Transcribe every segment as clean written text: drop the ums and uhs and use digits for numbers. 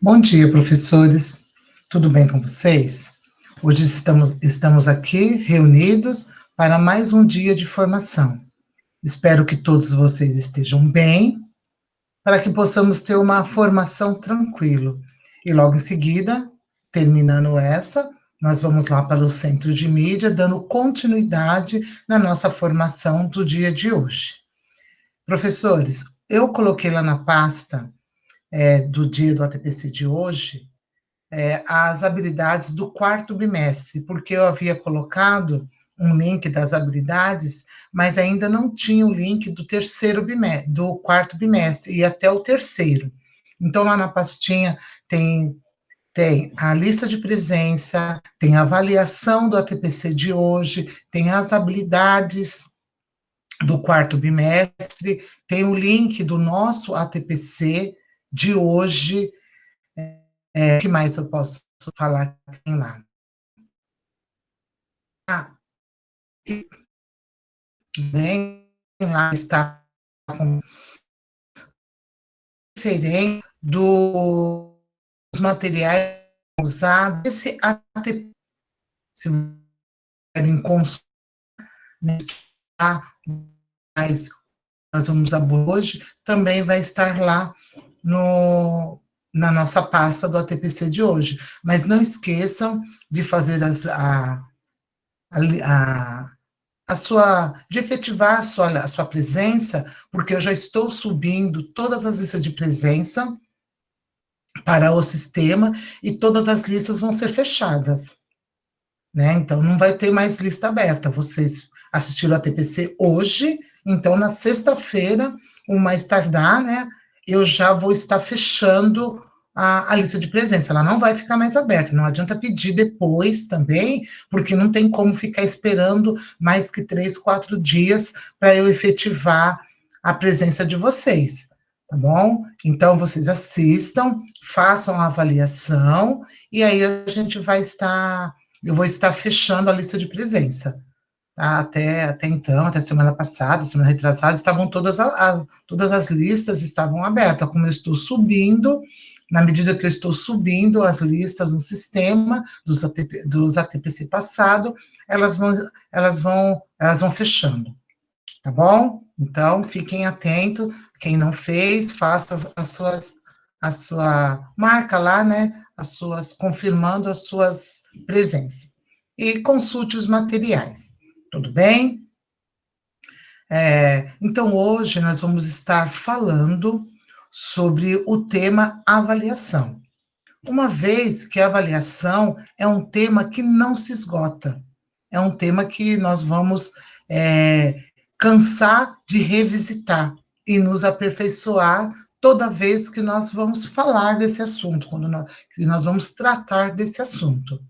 Bom dia, professores. Tudo bem com vocês? Hoje estamos aqui reunidos para mais um dia de formação. Espero que todos vocês estejam bem, para que possamos ter uma formação tranquila. E logo em seguida, terminando essa, nós vamos lá para o centro de mídia, dando continuidade na nossa formação do dia de hoje. Professores, eu coloquei lá na pasta do dia do ATPC de hoje, as habilidades do quarto bimestre, porque eu havia colocado um link das habilidades, mas ainda não tinha o link do terceiro bimestre, do quarto bimestre, e até o terceiro. Então, lá na pastinha tem a lista de presença, tem a avaliação do ATPC de hoje, tem as habilidades do quarto bimestre, tem o link do nosso ATPC de hoje. O que mais eu posso falar que tem lá? E vem lá está com diferente dos materiais usados. Esse ATP, se querem consultar, mas nós vamos abordar hoje, também vai estar lá na nossa pasta do ATPC de hoje. Mas não esqueçam de fazer de efetivar a sua presença, porque eu já estou subindo todas as listas de presença para o sistema e todas as listas vão ser fechadas, né? Então, não vai ter mais lista aberta. Vocês assistiram a TPC hoje, então, na sexta-feira, o mais tardar, né, eu já vou estar fechando a lista de presença. Ela não vai ficar mais aberta. Não adianta pedir depois também, porque não tem como ficar esperando mais que 3, 4 dias para eu efetivar a presença de vocês, tá bom? Então, vocês assistam, façam a avaliação, e aí a gente vai estar eu vou estar fechando a lista de presença. Tá? Até então, até semana passada, semana retrasada, estavam todas as listas estavam abertas. Como eu estou subindo, na medida que eu estou subindo as listas no sistema dos ATPC passado, elas vão fechando, tá bom? Então, fiquem atentos, quem não fez, faça marca lá, né, confirmando as suas presenças. E consulte os materiais, tudo bem? Então, hoje nós vamos estar falando sobre o tema avaliação. Uma vez que a avaliação é um tema que não se esgota, é um tema que nós vamos cansar de revisitar e nos aperfeiçoar toda vez que nós vamos falar desse assunto, que nós vamos tratar desse assunto.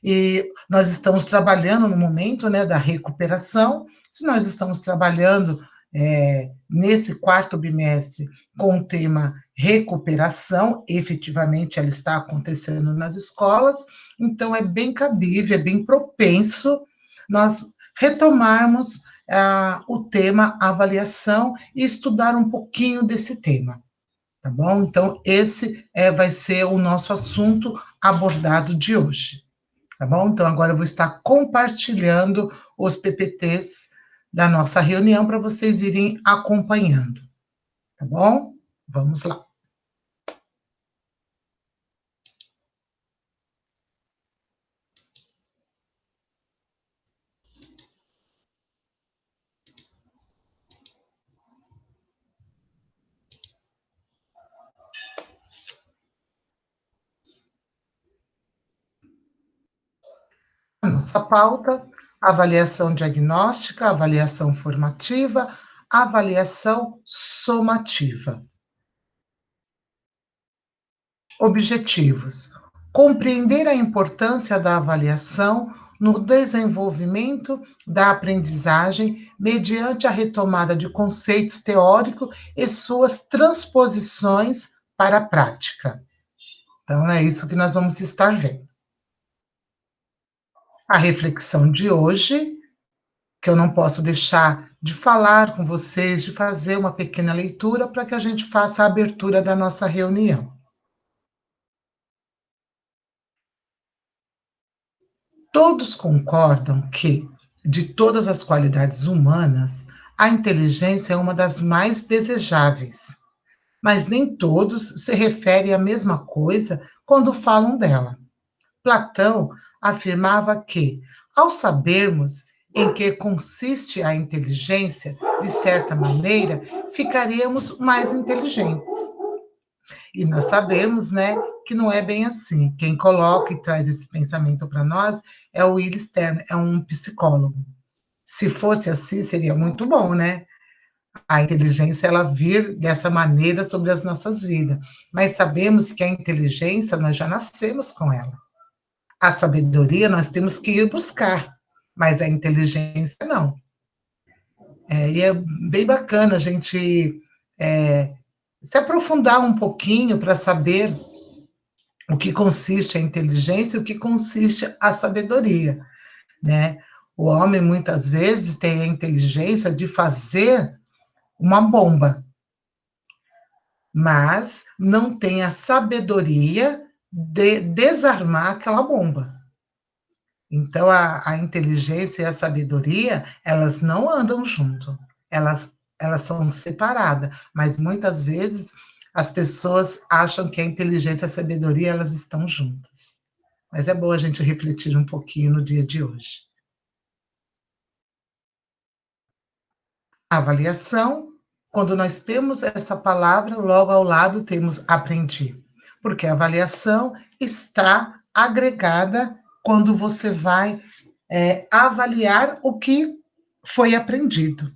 E nós estamos trabalhando no momento, né, da recuperação. Se nós estamos trabalhando nesse quarto bimestre com o tema recuperação, efetivamente ela está acontecendo nas escolas, então é bem cabível, é bem propenso nós retomarmos o tema avaliação e estudar um pouquinho desse tema, tá bom? Então, esse vai ser o nosso assunto abordado de hoje, tá bom? Então, agora eu vou estar compartilhando os PPTs da nossa reunião para vocês irem acompanhando, tá bom? Vamos lá. A nossa pauta: avaliação diagnóstica, avaliação formativa, avaliação somativa. Objetivos: compreender a importância da avaliação no desenvolvimento da aprendizagem mediante a retomada de conceitos teóricos e suas transposições para a prática. Então, é isso que nós vamos estar vendo. A reflexão de hoje, que eu não posso deixar de falar com vocês, de fazer uma pequena leitura para que a gente faça a abertura da nossa reunião. Todos concordam que, de todas as qualidades humanas, a inteligência é uma das mais desejáveis, mas nem todos se referem à mesma coisa quando falam dela. Platão afirmava que, ao sabermos em que consiste a inteligência, de certa maneira, ficaríamos mais inteligentes. E nós sabemos, né, que não é bem assim. Quem coloca e traz esse pensamento para nós é o Will Stern, é um psicólogo. Se fosse assim, seria muito bom, né? A inteligência ela vir dessa maneira sobre as nossas vidas. Mas sabemos que a inteligência nós já nascemos com ela. A sabedoria nós temos que ir buscar, mas a inteligência não. E é bem bacana a gente se aprofundar um pouquinho para saber o que consiste a inteligência e o que consiste a sabedoria, né? O homem muitas vezes tem a inteligência de fazer uma bomba, mas não tem a sabedoria de desarmar aquela bomba. Então, a inteligência e a sabedoria, elas não andam junto, elas são separadas, mas muitas vezes as pessoas acham que a inteligência e a sabedoria, elas estão juntas. Mas é bom a gente refletir um pouquinho no dia de hoje. Avaliação, quando nós temos essa palavra, logo ao lado temos aprendi, porque a avaliação está agregada quando você vai avaliar o que foi aprendido.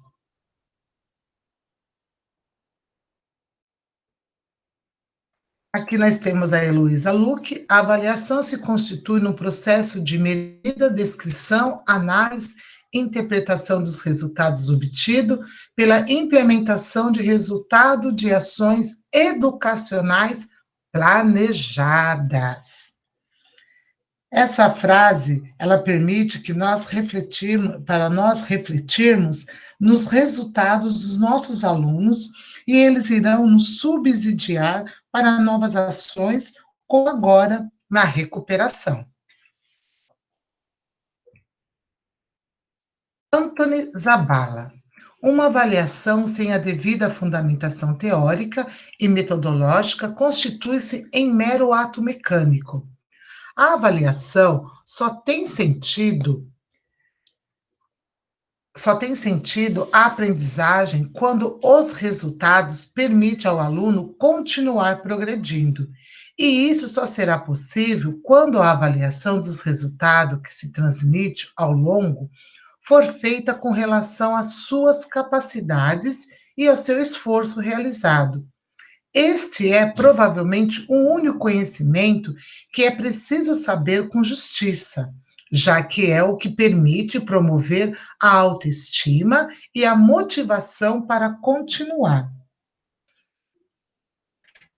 Aqui nós temos a Heloísa Luque. A avaliação se constitui num processo de medida, descrição, análise, interpretação dos resultados obtidos pela implementação de resultado de ações educacionais planejadas. Essa frase, ela permite que nós refletirmos nos resultados dos nossos alunos e eles irão nos subsidiar para novas ações, como agora na recuperação. Anthony Zabala. Uma avaliação sem a devida fundamentação teórica e metodológica constitui-se em mero ato mecânico. A avaliação só tem sentido a aprendizagem quando os resultados permitem ao aluno continuar progredindo. E isso só será possível quando a avaliação dos resultados que se transmite ao longo for feita com relação às suas capacidades e ao seu esforço realizado. Este é provavelmente o único conhecimento que é preciso saber com justiça, já que é o que permite promover a autoestima e a motivação para continuar.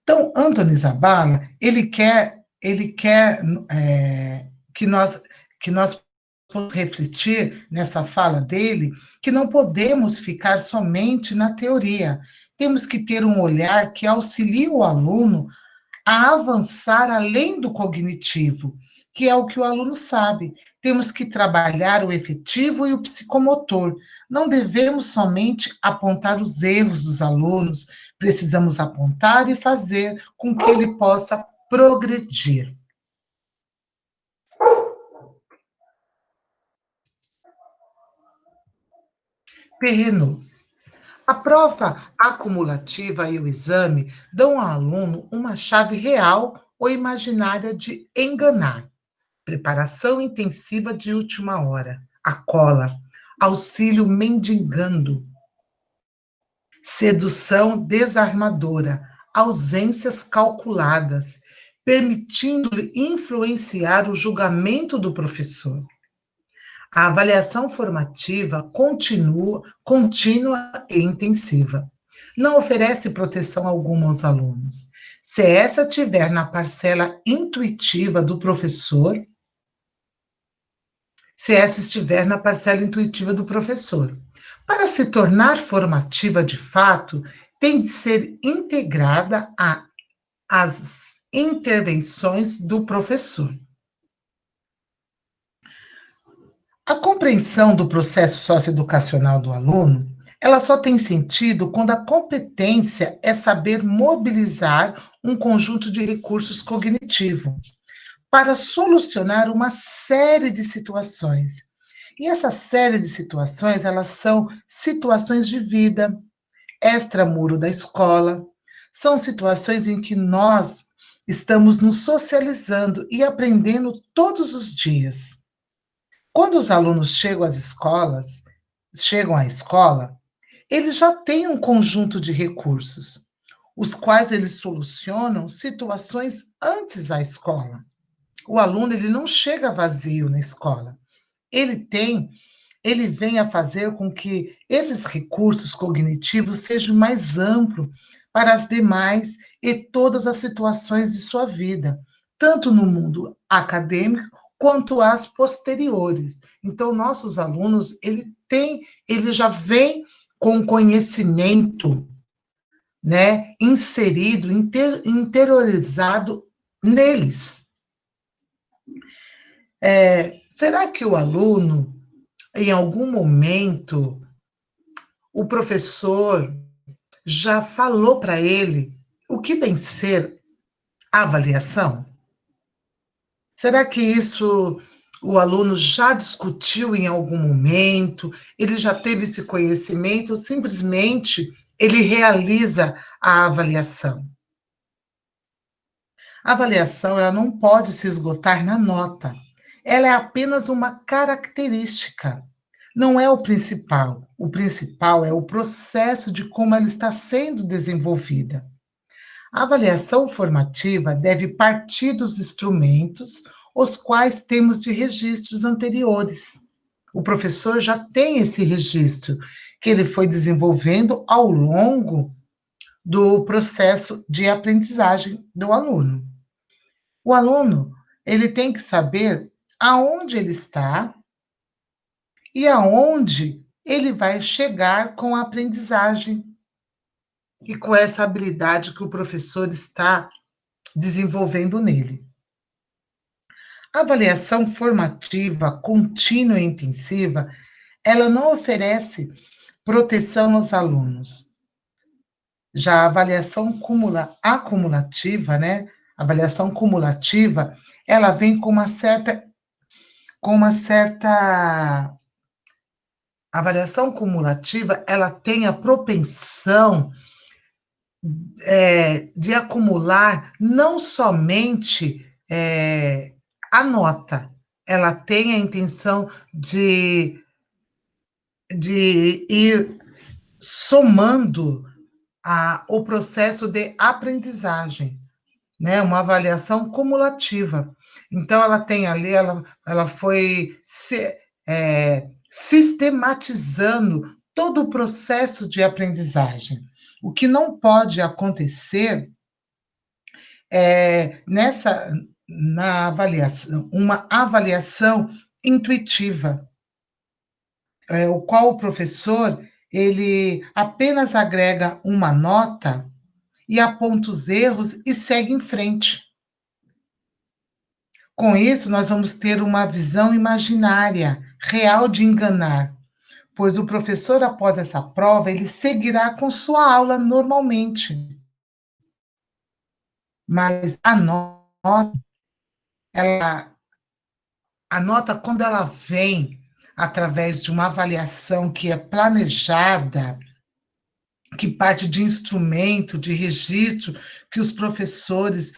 Então, Anthony Zabala, ele quer que nós possamos refletir nessa fala dele, que não podemos ficar somente na teoria. Temos que ter um olhar que auxilie o aluno a avançar além do cognitivo, que é o que o aluno sabe. Temos que trabalhar o efetivo e o psicomotor. Não devemos somente apontar os erros dos alunos, precisamos apontar e fazer com que ele possa progredir. Perrenu. A prova acumulativa e o exame dão ao aluno uma chave real ou imaginária de enganar. Preparação intensiva de última hora, a cola, auxílio mendigando, sedução desarmadora, ausências calculadas, permitindo-lhe influenciar o julgamento do professor. A avaliação formativa contínua e intensiva. Não oferece proteção alguma aos alunos. Se essa tiver na parcela intuitiva do professor, se essa estiver na parcela intuitiva do professor. Para se tornar formativa de fato, tem de ser integrada às intervenções do professor. A compreensão do processo socioeducacional do aluno, ela só tem sentido quando a competência é saber mobilizar um conjunto de recursos cognitivos para solucionar uma série de situações. E essa série de situações, elas são situações de vida, extramuro da escola, são situações em que nós estamos nos socializando e aprendendo todos os dias. Quando os alunos chegam à escola, eles já têm um conjunto de recursos, os quais eles solucionam situações antes da escola. O aluno ele não chega vazio na escola. Ele tem, ele vem a fazer com que esses recursos cognitivos sejam mais amplos para as demais e todas as situações de sua vida, tanto no mundo acadêmico quanto as posteriores. Então, nossos alunos, ele já vem com conhecimento, né, inserido, interiorizado neles. Será que o aluno, em algum momento, o professor já falou para ele o que vem ser a avaliação? Será que isso o aluno já discutiu em algum momento? Ele já teve esse conhecimento ou simplesmente ele realiza a avaliação? A avaliação ela não pode se esgotar na nota. Ela é apenas uma característica. Não é o principal. O principal é o processo de como ela está sendo desenvolvida. A avaliação formativa deve partir dos instrumentos, os quais temos de registros anteriores. O professor já tem esse registro, que ele foi desenvolvendo ao longo do processo de aprendizagem do aluno. O aluno, ele tem que saber aonde ele está e aonde ele vai chegar com a aprendizagem e com essa habilidade que o professor está desenvolvendo nele. A avaliação formativa contínua e intensiva, ela não oferece proteção aos alunos. Já a avaliação acumulativa, né? A avaliação cumulativa, ela vem com uma certa a avaliação cumulativa, ela tem a propensão de acumular não somente a nota, ela tem a intenção de ir somando o processo de aprendizagem, né? Uma avaliação cumulativa. Então, ela tem ali, ela foi sistematizando todo o processo de aprendizagem. O que não pode acontecer na avaliação, uma avaliação intuitiva, o qual o professor ele apenas agrega uma nota e aponta os erros e segue em frente. Com isso, nós vamos ter uma visão imaginária, real de enganar, pois o professor, após essa prova, ele seguirá com sua aula normalmente. Mas ela, a nota, quando ela vem através de uma avaliação que é planejada, que parte de instrumento, de registro, que os professores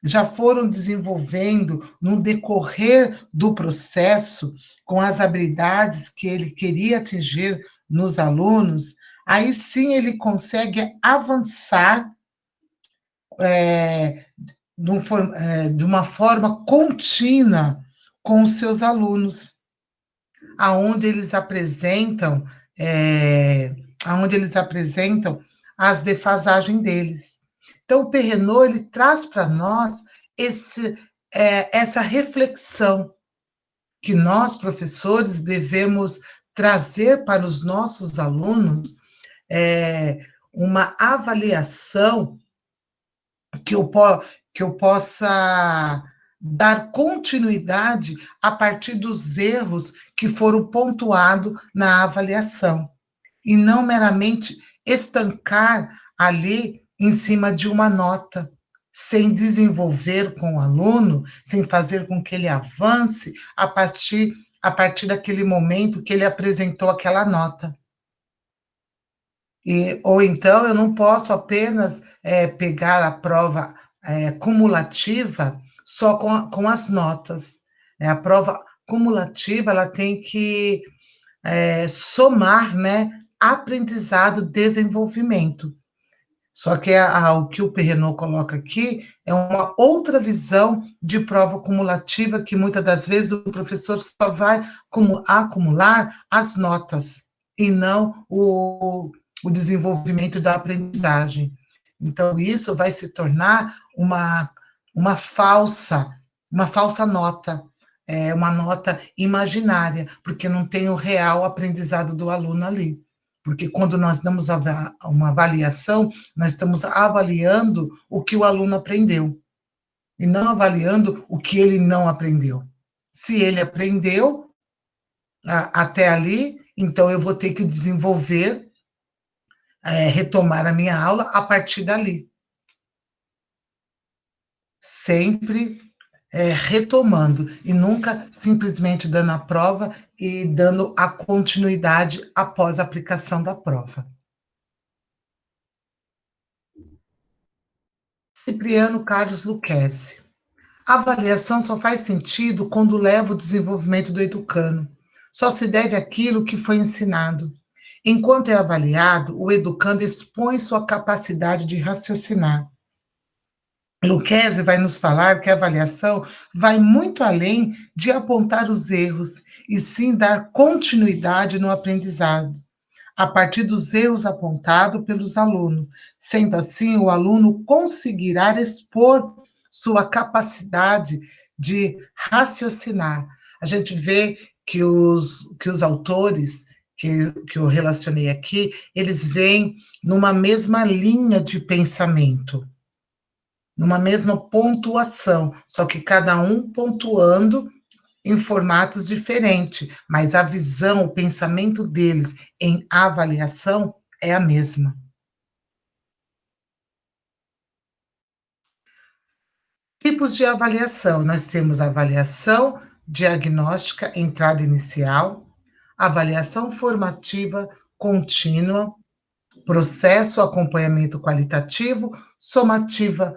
já foram desenvolvendo no decorrer do processo, com as habilidades que ele queria atingir nos alunos, aí sim ele consegue avançar de uma forma contínua com os seus alunos, aonde eles apresentam as defasagens deles. Então, o Perrenot, ele traz para nós essa reflexão que nós, professores, devemos trazer para os nossos alunos, uma avaliação que eu possa dar continuidade a partir dos erros que foram pontuados na avaliação, e não meramente estancar ali em cima de uma nota, sem desenvolver com o aluno, sem fazer com que ele avance a partir daquele momento que ele apresentou aquela nota. Ou então eu não posso apenas pegar a prova cumulativa só com as notas. A prova cumulativa ela tem que somar, né, aprendizado, desenvolvimento. Só que o que o Perrenot coloca aqui é uma outra visão de prova cumulativa, que muitas das vezes o professor só vai acumular as notas e não o desenvolvimento da aprendizagem. Então, isso vai se tornar uma falsa nota, uma nota imaginária, porque não tem o real aprendizado do aluno ali. Porque quando nós damos uma avaliação, nós estamos avaliando o que o aluno aprendeu, e não avaliando o que ele não aprendeu. Se ele aprendeu até ali, então eu vou ter que desenvolver, retomar a minha aula a partir dali. Sempre retomando, e nunca simplesmente dando a prova e dando a continuidade após a aplicação da prova. Cipriano Carlos Lucchesi. A avaliação só faz sentido quando leva o desenvolvimento do educando. Só se deve àquilo que foi ensinado. Enquanto é avaliado, o educando expõe sua capacidade de raciocinar. Lucchesi vai nos falar que a avaliação vai muito além de apontar os erros, e sim dar continuidade no aprendizado, a partir dos erros apontados pelos alunos. Sendo assim, o aluno conseguirá expor sua capacidade de raciocinar. A gente vê que os autores que eu relacionei aqui, eles vêm numa mesma linha de pensamento, numa mesma pontuação, só que cada um pontuando em formatos diferentes, mas a visão, o pensamento deles em avaliação é a mesma. Tipos de avaliação: nós temos avaliação diagnóstica, entrada inicial, avaliação formativa contínua, processo, acompanhamento qualitativo, somativa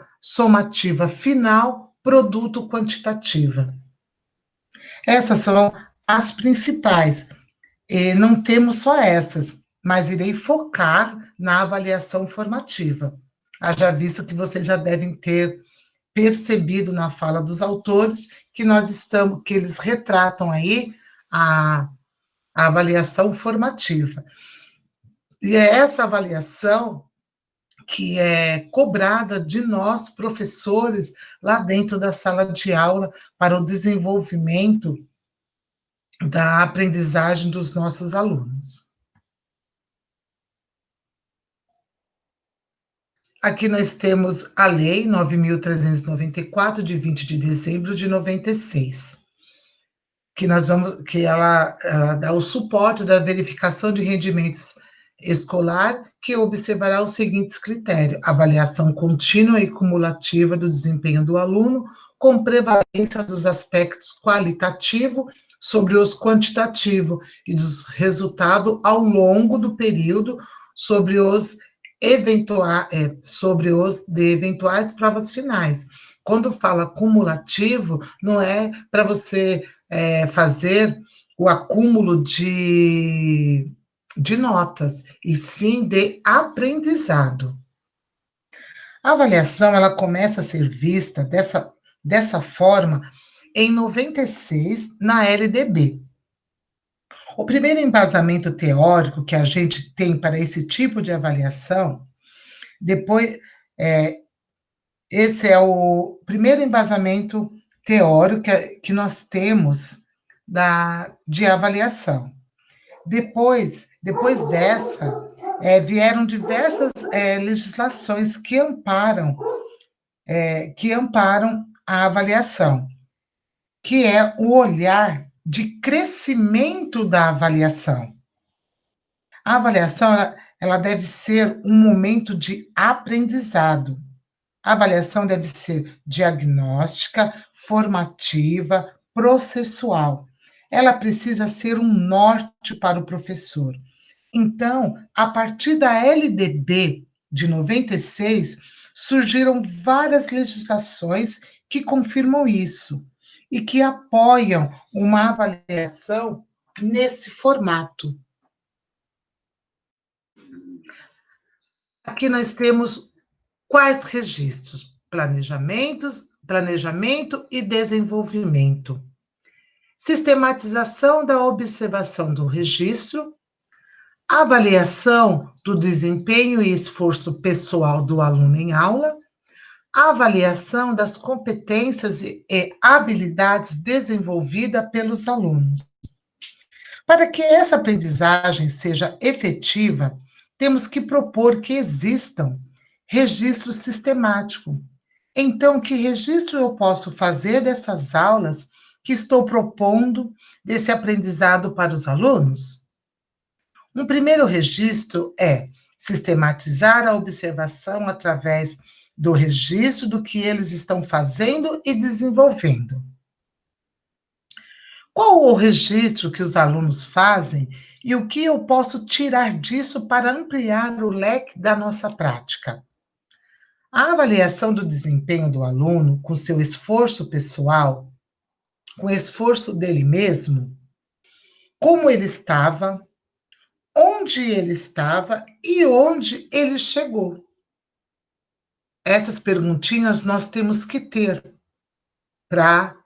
final, produto quantitativa. Essas são as principais. E não temos só essas, mas irei focar na avaliação formativa. Haja visto que vocês já devem ter percebido na fala dos autores que eles retratam aí a avaliação formativa. E é essa avaliação que é cobrada de nós, professores, lá dentro da sala de aula, para o desenvolvimento da aprendizagem dos nossos alunos. Aqui nós temos a Lei 9.394, de 20 de dezembro de 96, que ela dá o suporte da verificação de rendimentos escolar, que observará os seguintes critérios: avaliação contínua e cumulativa do desempenho do aluno, com prevalência dos aspectos qualitativo sobre os quantitativo, e dos resultados ao longo do período sobre os de eventuais provas finais. Quando fala cumulativo, não é para você fazer o acúmulo de notas, e sim de aprendizado. A avaliação ela começa a ser vista dessa forma em 96, na LDB. O primeiro embasamento teórico que a gente tem para esse tipo de avaliação, esse é o primeiro embasamento teórico que nós temos de avaliação. Depois dessa, vieram diversas legislações que amparam a avaliação. que é o olhar de crescimento da avaliação. A avaliação, ela deve ser um momento de aprendizado. A avaliação deve ser diagnóstica, formativa, processual. Ela precisa ser um norte para o professor. Então, a partir da LDB de 96, surgiram várias legislações que confirmam isso e que apoiam uma avaliação nesse formato. Aqui nós temos quais registros? Planejamento e desenvolvimento. Sistematização da observação do registro, avaliação do desempenho e esforço pessoal do aluno em aula, avaliação das competências e habilidades desenvolvidas pelos alunos. Para que essa aprendizagem seja efetiva, temos que propor que existam registro sistemático. Então, que registro eu posso fazer dessas aulas que estou propondo, desse aprendizado para os alunos? Um primeiro registro é sistematizar a observação através do registro do que eles estão fazendo e desenvolvendo. Qual o registro que os alunos fazem e o que eu posso tirar disso para ampliar o leque da nossa prática? A avaliação do desempenho do aluno com seu esforço pessoal, com o esforço dele mesmo, como ele estava, onde ele estava e onde ele chegou. Essas perguntinhas nós temos que ter para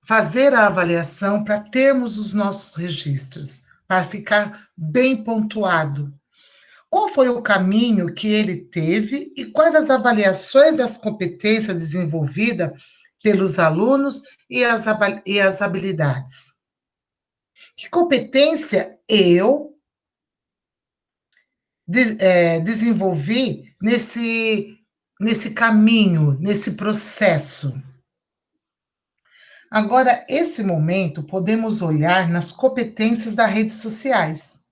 fazer a avaliação, para termos os nossos registros, para ficar bem pontuado. Qual foi o caminho que ele teve e quais as avaliações das competências desenvolvidas pelos alunos e as habilidades? Que competência eu desenvolvi nesse caminho, nesse processo? Agora, esse momento, podemos olhar nas competências das redes sociais,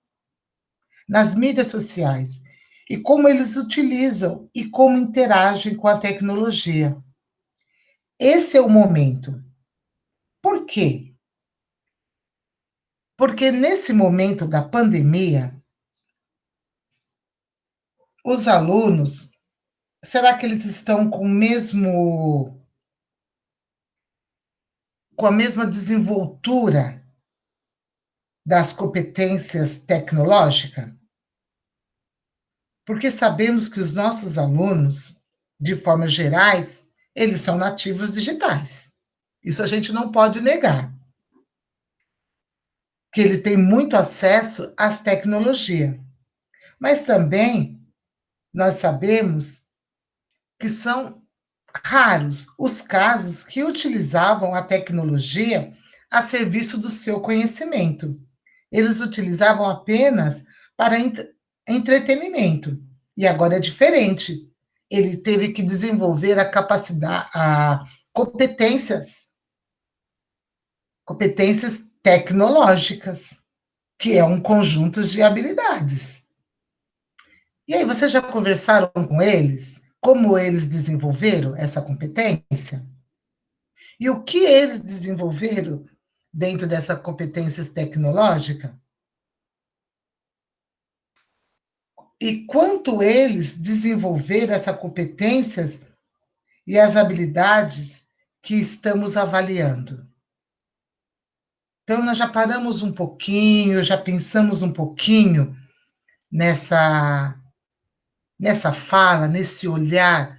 nas mídias sociais, e como eles utilizam e como interagem com a tecnologia. Esse é o momento. Por quê? Porque nesse momento da pandemia, os alunos, será que eles estão com a mesma desenvoltura das competências tecnológicas? Porque sabemos que os nossos alunos, de forma gerais, eles são nativos digitais. Isso a gente não pode negar. Que ele tem muito acesso às tecnologias. Mas também nós sabemos que são raros os casos que utilizavam a tecnologia a serviço do seu conhecimento. Eles utilizavam apenas para entretenimento. E agora é diferente. Ele teve que desenvolver a capacidade, competências tecnológicas, que é um conjunto de habilidades. E aí, vocês já conversaram com eles? Como eles desenvolveram essa competência? E o que eles desenvolveram dentro dessa competências tecnológica? E quanto eles desenvolveram essas competências e as habilidades que estamos avaliando? Então, nós já paramos um pouquinho, já pensamos um pouquinho nessa fala, nesse olhar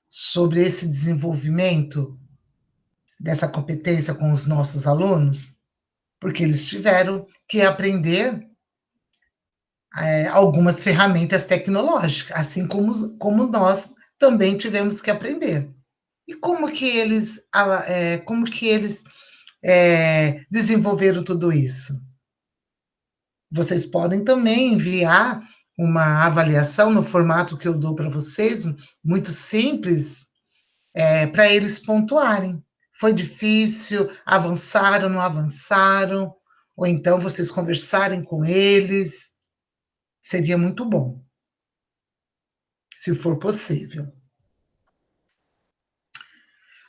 sobre esse desenvolvimento dessa competência com os nossos alunos, porque eles tiveram que aprender algumas ferramentas tecnológicas, assim como nós também tivemos que aprender. E como que eles desenvolveram tudo isso? Vocês podem também enviar uma avaliação no formato que eu dou para vocês, muito simples, para eles pontuarem. Foi difícil? Avançaram, não avançaram? Ou então vocês conversarem com eles, seria muito bom, se for possível.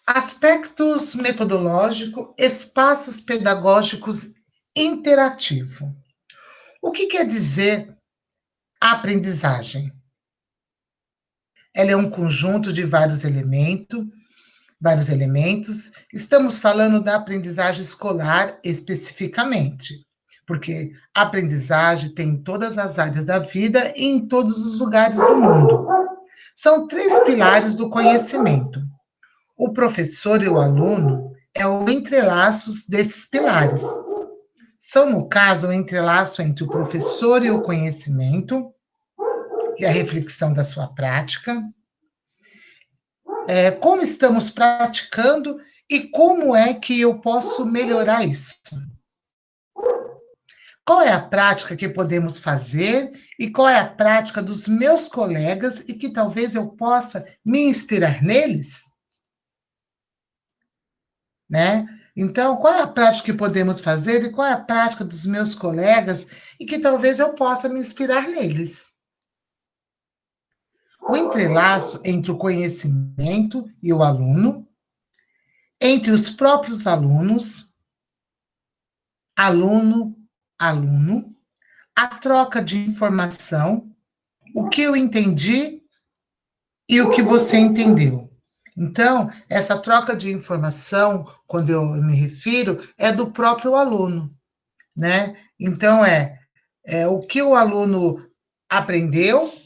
Aspectos metodológicos, espaços pedagógicos interativo. O que quer dizer aprendizagem? Ela é um conjunto de vários elementos. Estamos falando da aprendizagem escolar especificamente, porque a aprendizagem tem em todas as áreas da vida e em todos os lugares do mundo. São três pilares do conhecimento. O professor e o aluno é o entrelaços desses pilares. São, no caso, o entrelaço entre o professor e o conhecimento, e a reflexão da sua prática, como estamos praticando e como é que eu posso melhorar isso. Qual é a prática que podemos fazer e qual é a prática dos meus colegas e que talvez eu possa me inspirar neles, né? Então, qual é a prática que podemos fazer e qual é a prática dos meus colegas e que talvez eu possa me inspirar neles? O entrelaço entre o conhecimento e o aluno, entre os próprios alunos, aluno, aluno, a troca de informação, o que eu entendi e o que você entendeu. Então, essa troca de informação, quando eu me refiro, é do próprio aluno, né? Então, é o que o aluno aprendeu,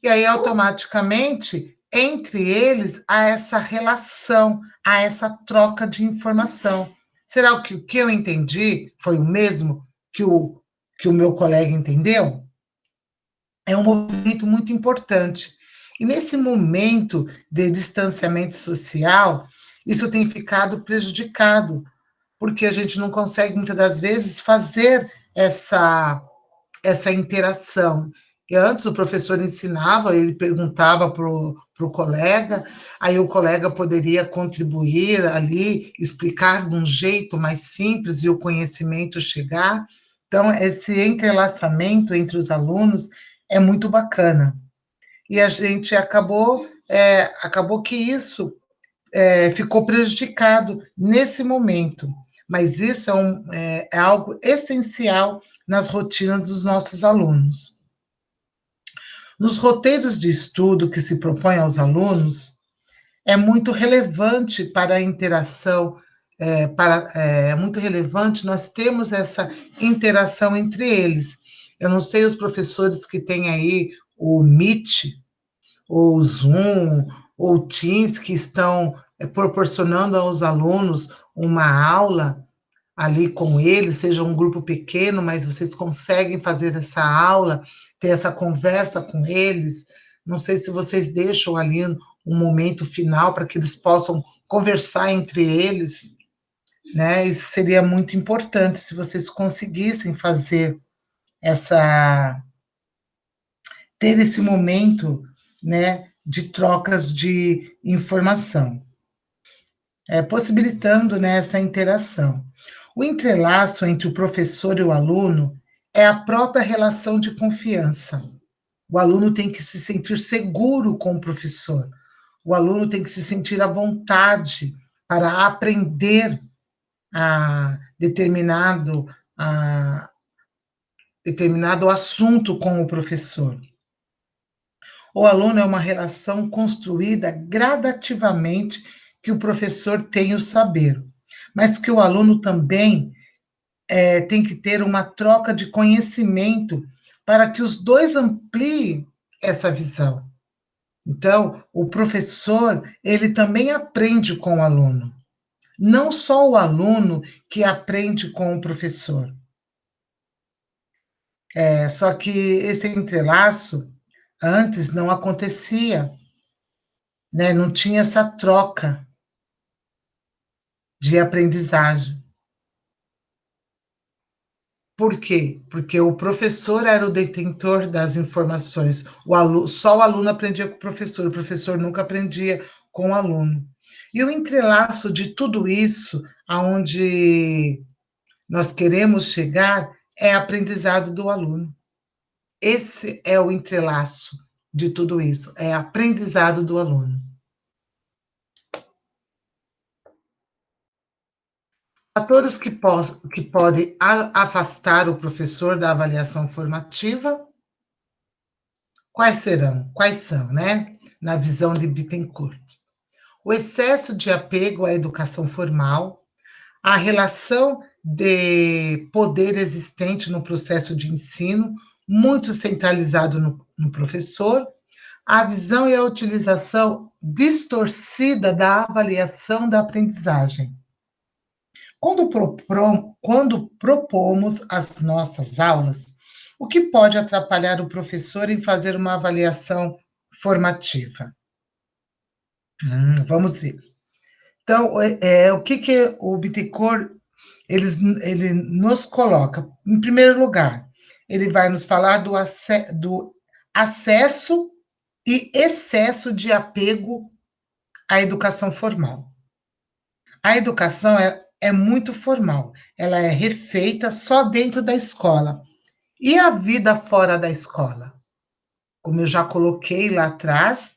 e aí automaticamente, entre eles, há essa relação, há essa troca de informação. Será que o que eu entendi foi o mesmo que o meu colega entendeu? É um movimento muito importante. E nesse momento de distanciamento social, isso tem ficado prejudicado, porque a gente não consegue, muitas das vezes, fazer essa interação. E antes o professor ensinava, ele perguntava para o colega, aí o colega poderia contribuir ali, explicar de um jeito mais simples e o conhecimento chegar. Então, esse entrelaçamento entre os alunos é muito bacana. E a gente acabou que isso ficou prejudicado nesse momento. Mas isso é algo essencial nas rotinas dos nossos alunos. Nos roteiros de estudo que se propõe aos alunos, é muito relevante para a interação, é muito relevante nós temos essa interação entre eles. Eu não sei os professores que têm aí o Meet, ou o Zoom, ou o Teams, que estão proporcionando aos alunos uma aula ali com eles, seja um grupo pequeno, mas vocês conseguem fazer essa aula, ter essa conversa com eles. Não sei se vocês deixam ali um momento final para que eles possam conversar entre eles, né? Isso seria muito importante se vocês conseguissem fazer essa ter esse momento, né, de trocas de informação, possibilitando, né, essa interação. O entrelaço entre o professor e o aluno é a própria relação de confiança. O aluno tem que se sentir seguro com o professor. O aluno tem que se sentir à vontade para aprender a determinado, a determinado assunto com o professor. O aluno é uma relação construída gradativamente que o professor tem o saber, mas que o aluno também tem que ter uma troca de conhecimento para que os dois ampliem essa visão. Então, o professor, ele também aprende com o aluno. Não só o aluno que aprende com o professor. Só que esse entrelaço antes não acontecia, né? Não tinha essa troca de aprendizagem. Por quê? Porque o professor era o detentor das informações. Só o aluno aprendia com o professor nunca aprendia com o aluno. E o entrelaço de tudo isso, aonde nós queremos chegar, é aprendizado do aluno. Esse é o entrelaço de tudo isso, é aprendizado do aluno. Fatores que podem afastar o professor da avaliação formativa, quais serão? Quais são, né? Na visão de Bittencourt. O excesso de apego à educação formal, a relação de poder existente no processo de ensino, muito centralizado no professor, a visão e a utilização distorcida da avaliação da aprendizagem. Quando propomos as nossas aulas, o que pode atrapalhar o professor em fazer uma avaliação formativa? Vamos ver. Então, o que o Bittencourt ele nos coloca? Em primeiro lugar, ele vai nos falar do acesso e excesso de apego à educação formal. A educação é muito formal, ela é refeita só dentro da escola. E a vida fora da escola? Como eu já coloquei lá atrás,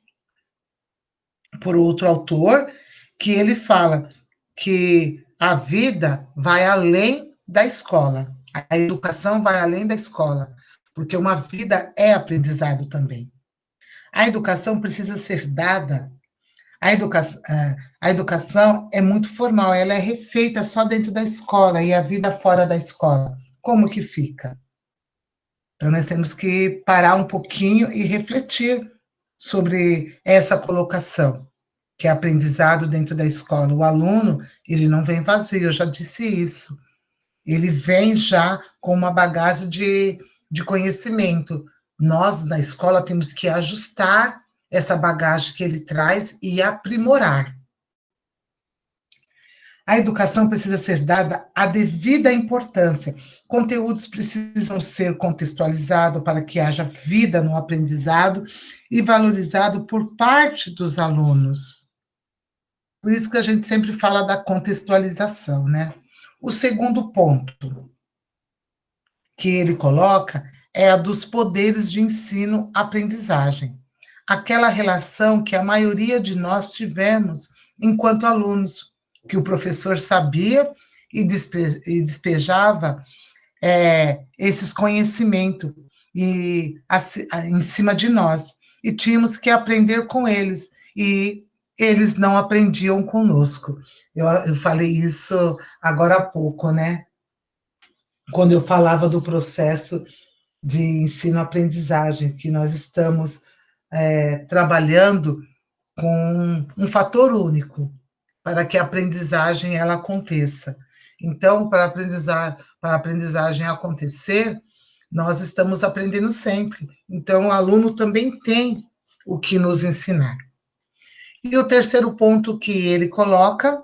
por outro autor, que ele fala que a vida vai além da escola, a educação vai além da escola, porque uma vida é aprendizado também. A educação precisa ser dada, a educação é muito formal, ela é refeita só dentro da escola e a vida fora da escola. Como que fica? Então, nós temos que parar um pouquinho e refletir sobre essa colocação, que é aprendizado dentro da escola. O aluno, ele não vem vazio, eu já disse isso. Ele vem já com uma bagagem de conhecimento. Nós, na escola, temos que ajustar essa bagagem que ele traz e aprimorar. A educação precisa ser dada a devida importância. Conteúdos precisam ser contextualizados para que haja vida no aprendizado e valorizado por parte dos alunos. Por isso que a gente sempre fala da contextualização, né? O segundo ponto que ele coloca é a dos poderes de ensino-aprendizagem. Aquela relação que a maioria de nós tivemos enquanto alunos, que o professor sabia e despejava esses conhecimentos em cima de nós. E tínhamos que aprender com eles. E eles não aprendiam conosco. Eu falei isso agora há pouco, né? Quando eu falava do processo de ensino-aprendizagem, que nós estamos trabalhando com um fator único para que a aprendizagem ela aconteça. Então, para a aprendizagem acontecer, nós estamos aprendendo sempre. Então, o aluno também tem o que nos ensinar. E o terceiro ponto que ele coloca,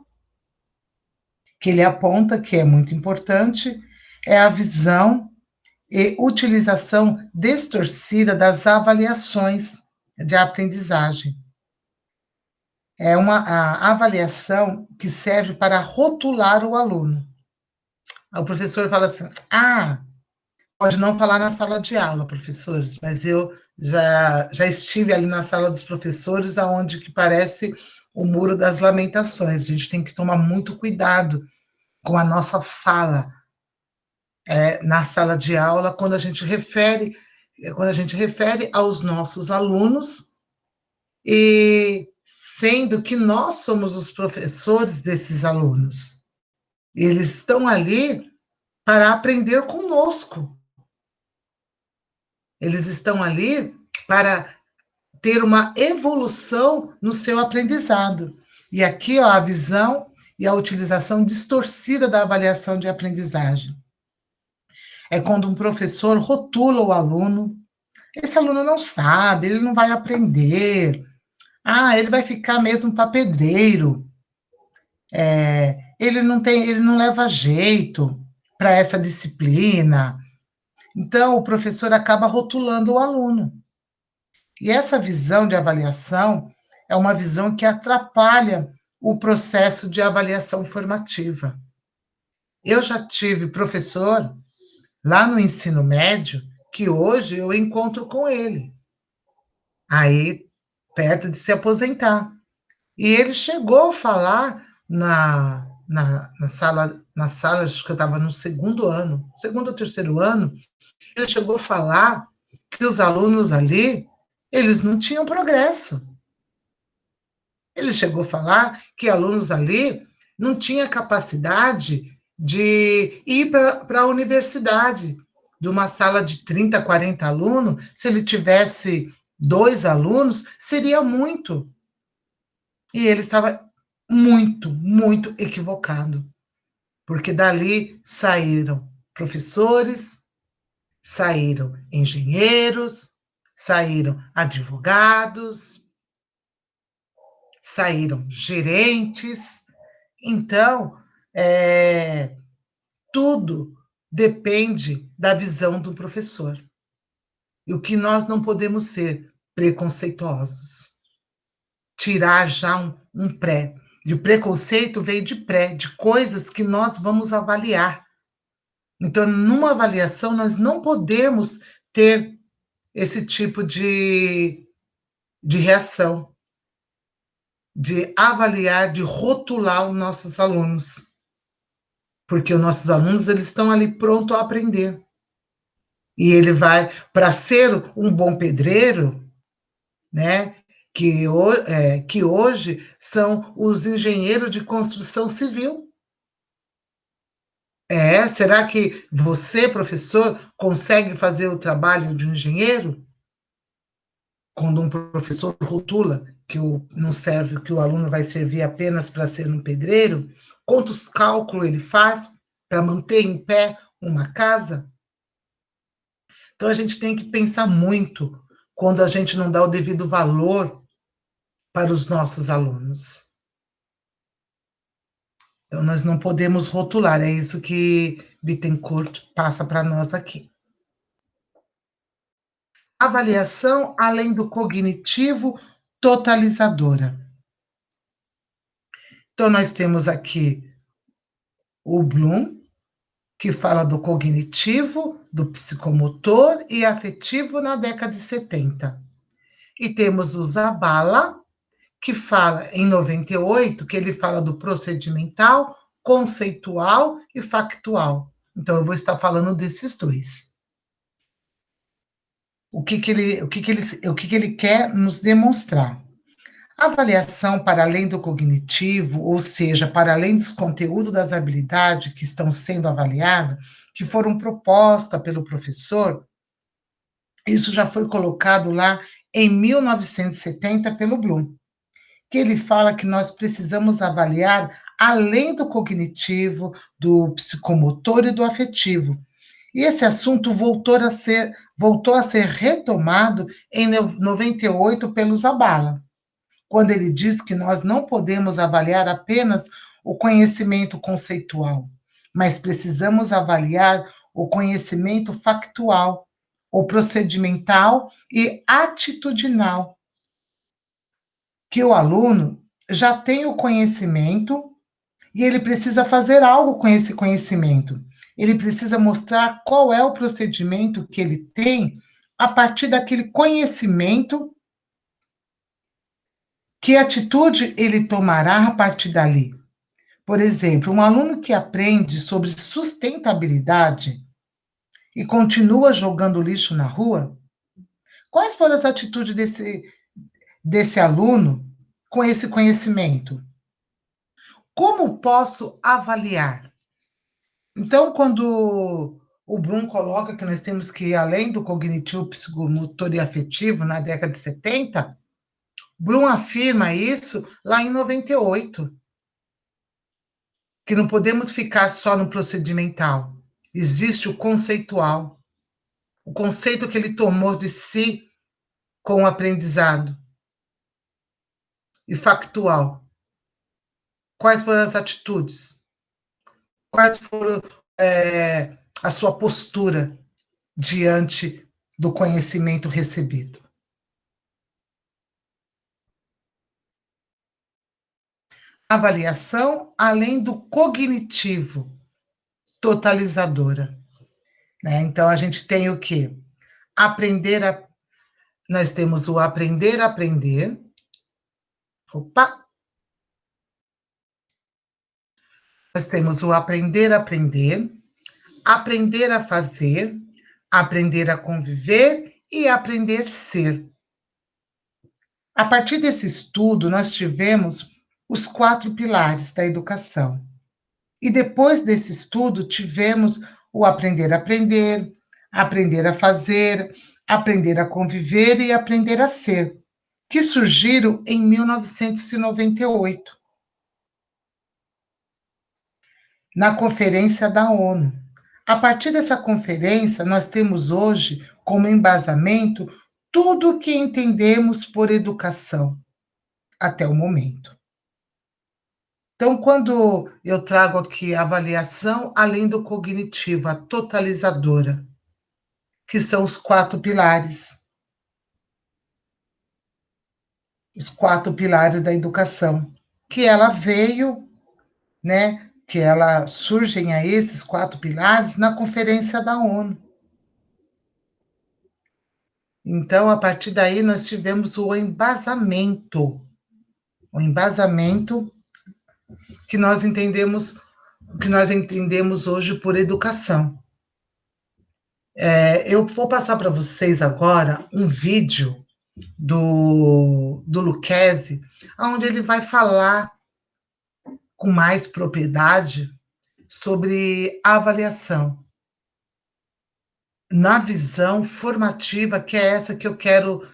que ele aponta, que é muito importante, é a visão e utilização distorcida das avaliações de aprendizagem. É uma avaliação que serve para rotular o aluno. O professor fala assim: pode não falar na sala de aula, professores, mas eu já estive ali na sala dos professores, aonde que parece o Muro das Lamentações. A gente tem que tomar muito cuidado com a nossa fala na sala de aula, quando a gente refere aos nossos alunos, e sendo que nós somos os professores desses alunos. Eles estão ali para aprender conosco. Eles estão ali para ter uma evolução no seu aprendizado. E aqui, ó, a visão e a utilização distorcida da avaliação de aprendizagem. É quando um professor rotula o aluno. Esse aluno não sabe, ele não vai aprender. Ele vai ficar mesmo para pedreiro. Ele não leva jeito para essa disciplina. Então, o professor acaba rotulando o aluno. E essa visão de avaliação é uma visão que atrapalha o processo de avaliação formativa. Eu já tive professor lá no ensino médio que hoje eu encontro com ele, aí perto de se aposentar. E ele chegou a falar na sala, acho que eu estava no segundo ano, segundo ou terceiro ano, ele chegou a falar que os alunos ali, eles não tinham progresso. Ele chegou a falar que alunos ali não tinham capacidade de ir para a universidade. De uma sala de 30, 40 alunos, se ele tivesse 2 alunos, seria muito. E ele estava muito, muito equivocado, porque dali saíram professores, saíram engenheiros, saíram advogados, saíram gerentes. Então, tudo depende da visão do professor. E o que nós não podemos ser preconceituosos. Tirar já um pré. De preconceito veio de pré, de coisas que nós vamos avaliar. Então, numa avaliação, nós não podemos ter esse tipo de reação, de avaliar, de rotular os nossos alunos. Porque os nossos alunos, eles estão ali prontos a aprender. E ele vai, para ser um bom pedreiro, né, que hoje são os engenheiros de construção civil. Será que você, professor, consegue fazer o trabalho de um engenheiro? Quando um professor rotula que não serve, que o aluno vai servir apenas para ser um pedreiro, quantos cálculos ele faz para manter em pé uma casa? Então a gente tem que pensar muito quando a gente não dá o devido valor para os nossos alunos. Então nós não podemos rotular, é isso que Bittencourt passa para nós aqui. Avaliação além do cognitivo totalizadora. Então nós temos aqui o Bloom, que fala do cognitivo, do psicomotor e afetivo na década de 70. E temos o Zabala, que fala, em 98, que ele fala do procedimental, conceitual e factual. Então, eu vou estar falando desses dois. O que ele quer nos demonstrar? A avaliação para além do cognitivo, ou seja, para além dos conteúdos das habilidades que estão sendo avaliadas, que foram propostas pelo professor, isso já foi colocado lá em 1970 pelo Bloom, que ele fala que nós precisamos avaliar além do cognitivo, do psicomotor e do afetivo. E esse assunto voltou a ser retomado em 98 pelo Zabala, quando ele diz que nós não podemos avaliar apenas o conhecimento conceitual, mas precisamos avaliar o conhecimento factual, o procedimental e atitudinal, que o aluno já tem o conhecimento e ele precisa fazer algo com esse conhecimento. Ele precisa mostrar qual é o procedimento que ele tem a partir daquele conhecimento, que atitude ele tomará a partir dali. Por exemplo, um aluno que aprende sobre sustentabilidade e continua jogando lixo na rua, quais foram as atitudes desse aluno com esse conhecimento? Como posso avaliar? Então, quando o Bloom coloca que nós temos que ir além do cognitivo, psicomotor e afetivo na década de 70, Bloom afirma isso lá em 98, que não podemos ficar só no procedimental. Existe o conceitual, o conceito que ele tomou de si com o aprendizado, e factual. Quais foram as atitudes? Quais foram a sua postura diante do conhecimento recebido? avaliação além do cognitivo, totalizadora, né? Então, a gente tem o quê? Nós temos o aprender a aprender. Opa! Nós temos o aprender a aprender, aprender a fazer, aprender a conviver e aprender a ser. A partir desse estudo, nós tivemos os 4 pilares da educação. E depois desse estudo, tivemos o aprender a aprender, aprender a fazer, aprender a conviver e aprender a ser, que surgiram em 1998, na Conferência da ONU. A partir dessa conferência, nós temos hoje como embasamento tudo o que entendemos por educação até o momento. Então, quando eu trago aqui a avaliação além do cognitivo, a totalizadora, que são os 4 pilares. Os 4 pilares da educação, que ela veio, né, que ela surgem a esses 4 pilares na Conferência da ONU. Então, a partir daí, nós tivemos o embasamento que nós entendemos hoje por educação. Eu vou passar para vocês agora um vídeo do Lucchesi, onde ele vai falar com mais propriedade sobre a avaliação, na visão formativa, que é essa que eu quero,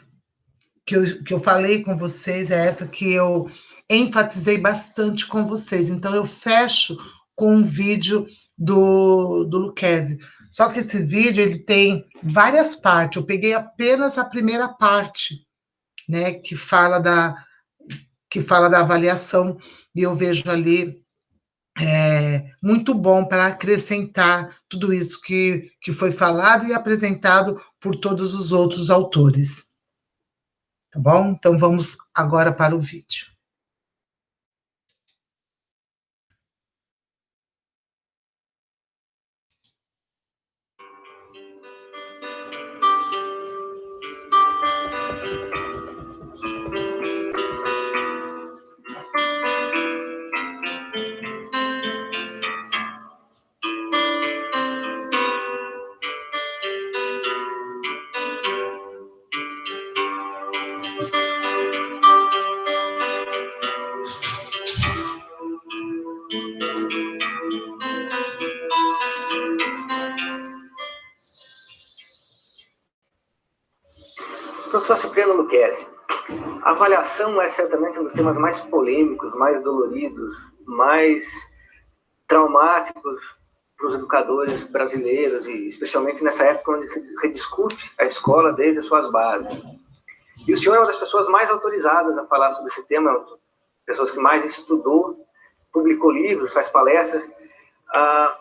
que eu falei com vocês, é essa que eu enfatizei bastante com vocês. Então, eu fecho com um vídeo do Lucchesi. Só que esse vídeo, ele tem várias partes, eu peguei apenas a primeira parte, né, que fala da avaliação, e eu vejo ali muito bom para acrescentar tudo isso que foi falado e apresentado por todos os outros autores. Tá bom? Então, vamos agora para o vídeo. Professor Cipriano Lucchesi, a avaliação é certamente um dos temas mais polêmicos, mais doloridos, mais traumáticos para os educadores brasileiros, e especialmente nessa época onde se rediscute a escola desde as suas bases. E o senhor é uma das pessoas mais autorizadas a falar sobre esse tema, uma das pessoas que mais estudou, publicou livros, faz palestras.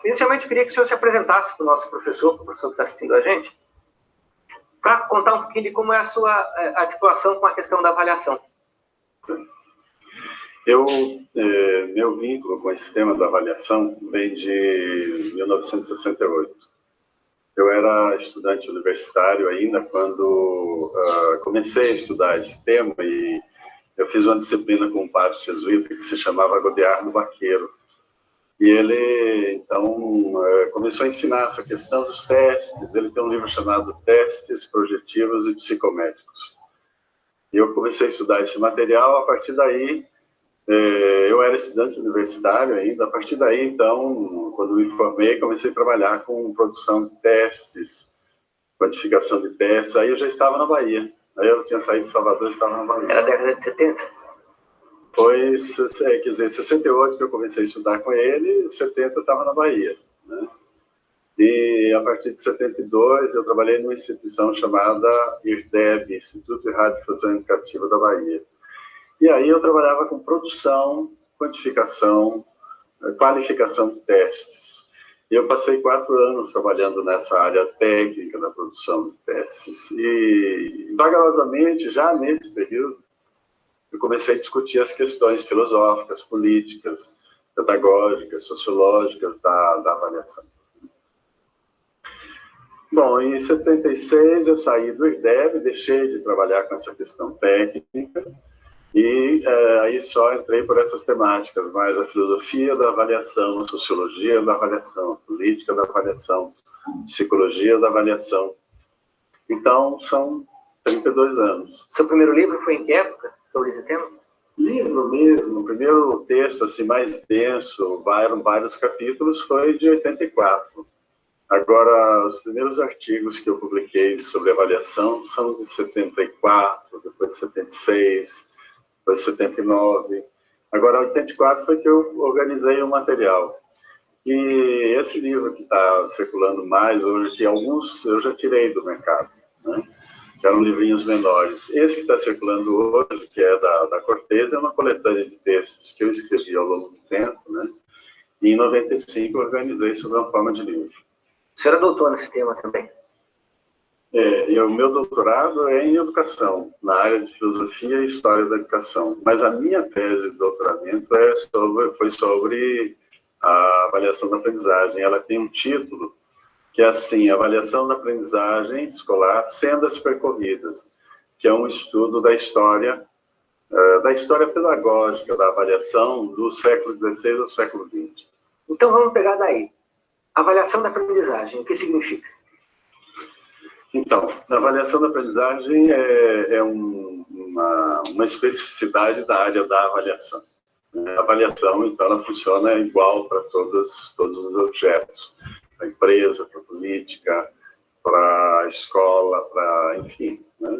Inicialmente, eu queria que o senhor se apresentasse para o nosso professor, para o professor que está assistindo a gente, para contar um pouquinho de como é a sua articulação com a questão da avaliação. Meu vínculo com esse tema da avaliação vem de 1968. Eu era estudante universitário ainda quando comecei a estudar esse tema, e eu fiz uma disciplina com um padre jesuíta que se chamava Godard do Vaqueiro. E ele, então, começou a ensinar essa questão dos testes. Ele tem um livro chamado Testes Projetivos e Psicométricos. E eu comecei a estudar esse material. A partir daí, eu era estudante universitário ainda. A partir daí, então, quando me formei, comecei a trabalhar com produção de testes, quantificação de testes. Aí eu já estava na Bahia. Aí eu tinha saído de Salvador e estava na Bahia. Era a década de 70? Foi, quer dizer, 68 que eu comecei a estudar com ele, 70 eu estava na Bahia, né? E a partir de 72 eu trabalhei numa instituição chamada IRDEB, Instituto de Radiodifusão Educativa da Bahia. E aí eu trabalhava com produção, quantificação, qualificação de testes. E eu passei 4 anos trabalhando nessa área técnica da produção de testes. E, vagarosamente, já nesse período, eu comecei a discutir as questões filosóficas, políticas, pedagógicas, sociológicas da avaliação. Bom, em 76 eu saí do IRDEB, deixei de trabalhar com essa questão técnica, e aí só entrei por essas temáticas, mais a filosofia da avaliação, a sociologia da avaliação, a política da avaliação, a psicologia da avaliação. Então, são 32 anos. Seu primeiro livro foi em que época sobre esse tema? Livro mesmo, o primeiro texto assim, mais denso, vários capítulos, foi de 84. Agora, os primeiros artigos que eu publiquei sobre avaliação são de 74, depois de 76, depois de 79. Agora, 84 foi que eu organizei o material. E esse livro que está circulando mais hoje, que alguns eu já tirei do mercado, né? Que eram livrinhos menores. Esse que está circulando hoje, que é da Cortez, é uma coletânea de textos que eu escrevi ao longo do tempo, né? E em 95 eu organizei sob uma forma de livro. O senhor é doutor nesse tema também? E o meu doutorado é em educação, na área de filosofia e história da educação. Mas a minha tese de doutoramento foi sobre a avaliação da aprendizagem. Ela tem um título que é assim, Avaliação da Aprendizagem Escolar, Sendas Percorridas, que é um estudo da história pedagógica da avaliação do século XVI ao século XX. Então vamos pegar daí. Avaliação da aprendizagem, o que significa? Então, a avaliação da aprendizagem é uma especificidade da área da avaliação. A avaliação, então, ela funciona igual para todos os objetos. Para a empresa, para a política, para a escola, enfim. Né?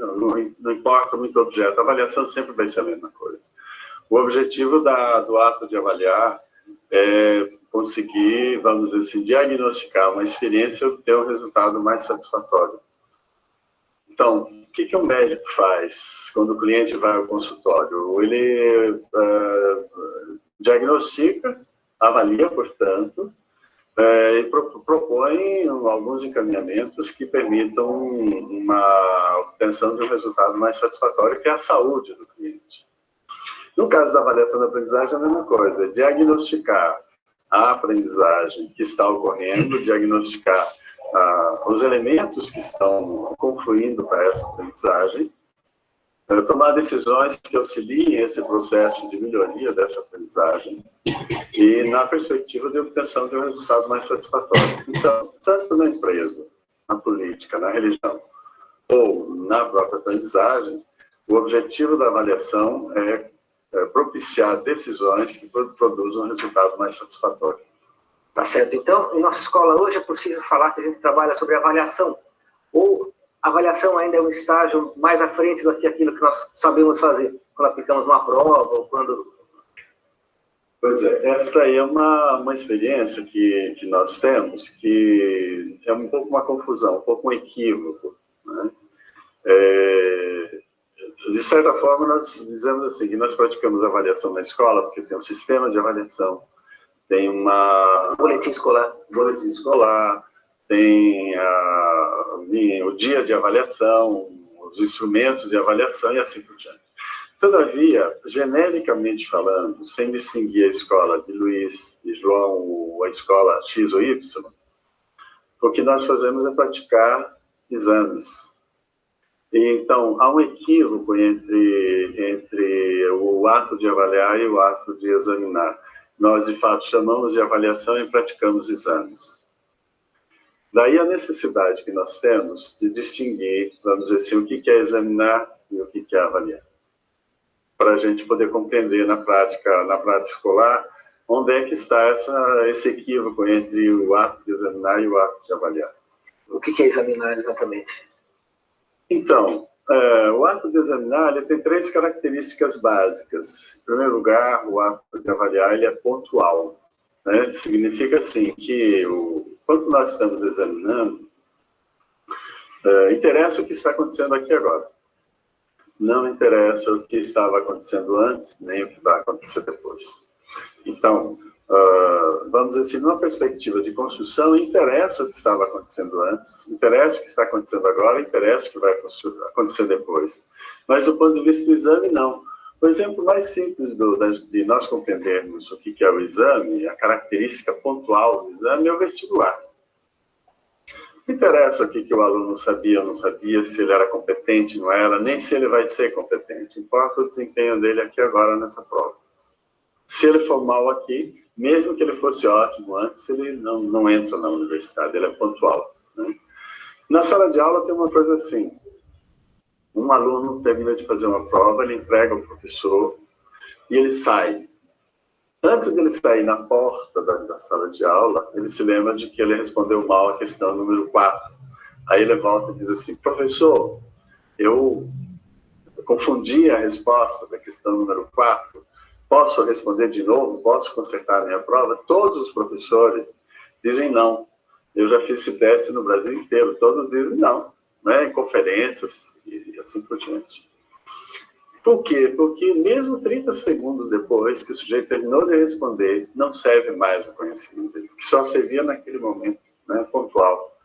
Não importa muito o objeto, a avaliação sempre vai ser a mesma coisa. O objetivo do ato de avaliar é conseguir, vamos dizer assim, diagnosticar uma experiência e obter um resultado mais satisfatório. Então, o que o médico faz quando o cliente vai ao consultório? Ele diagnostica, avalia, portanto, e propõe alguns encaminhamentos que permitam uma obtenção de um resultado mais satisfatório, que é a saúde do cliente. No caso da avaliação da aprendizagem, é a mesma coisa, diagnosticar a aprendizagem que está ocorrendo, diagnosticar os elementos que estão confluindo para essa aprendizagem, tomar decisões que auxiliem esse processo de melhoria dessa aprendizagem e na perspectiva de obtenção de um resultado mais satisfatório. Então, tanto na empresa, na política, na religião ou na própria aprendizagem, o objetivo da avaliação é propiciar decisões que produzam um resultado mais satisfatório. Tá certo. Então, em nossa escola hoje é possível falar que a gente trabalha sobre avaliação, ou a avaliação ainda é um estágio mais à frente do que aquilo que nós sabemos fazer, quando aplicamos uma prova, ou quando... Pois é, esta aí é uma experiência que nós temos, que é um pouco uma confusão, um pouco um equívoco, né? De certa forma, nós dizemos assim, que nós praticamos avaliação na escola, porque tem um sistema de avaliação, tem boletim escolar, tem o dia de avaliação, os instrumentos de avaliação e assim por diante. Todavia, genericamente falando, sem distinguir a escola de Luiz, de João, ou a escola X ou Y, o que nós fazemos é praticar exames. E, então, há um equívoco entre o ato de avaliar e o ato de examinar. Nós, de fato, chamamos de avaliação e praticamos exames. Daí a necessidade que nós temos de distinguir, vamos dizer assim, o que é examinar e o que é avaliar. Para a gente poder compreender na prática escolar onde é que está esse equívoco entre o ato de examinar e o ato de avaliar. O que é examinar exatamente? Então, o ato de examinar ele tem 3 características básicas. Em primeiro lugar, o ato de avaliar ele é pontual, né? Significa assim que quando nós estamos examinando, interessa o que está acontecendo aqui agora. Não interessa o que estava acontecendo antes, nem o que vai acontecer depois. Então, vamos dizer assim, numa perspectiva de construção, interessa o que estava acontecendo antes, interessa o que está acontecendo agora, interessa o que vai acontecer depois. Mas do ponto de vista do exame, não. O exemplo mais simples de nós compreendermos o que é o exame, a característica pontual do exame é o vestibular. Não interessa o que o aluno sabia ou não sabia, se ele era competente, não era, nem se ele vai ser competente. Importa o desempenho dele aqui agora nessa prova. Se ele for mal aqui, mesmo que ele fosse ótimo antes, ele não entra na universidade, ele é pontual, né? Na sala de aula tem uma coisa assim, um aluno termina de fazer uma prova, ele entrega ao professor e ele sai. Antes dele sair na porta da sala de aula, ele se lembra de que ele respondeu mal a questão número 4. Aí ele volta e diz assim, professor, eu confundi a resposta da questão número 4, posso responder de novo? Posso consertar a minha prova? Todos os professores dizem não. Eu já fiz esse teste no Brasil inteiro, todos dizem não, né? Em conferências e assim por diante. Por quê? Porque mesmo 30 segundos depois que o sujeito terminou de responder, não serve mais o conhecimento dele, que só servia naquele momento, né, pontual.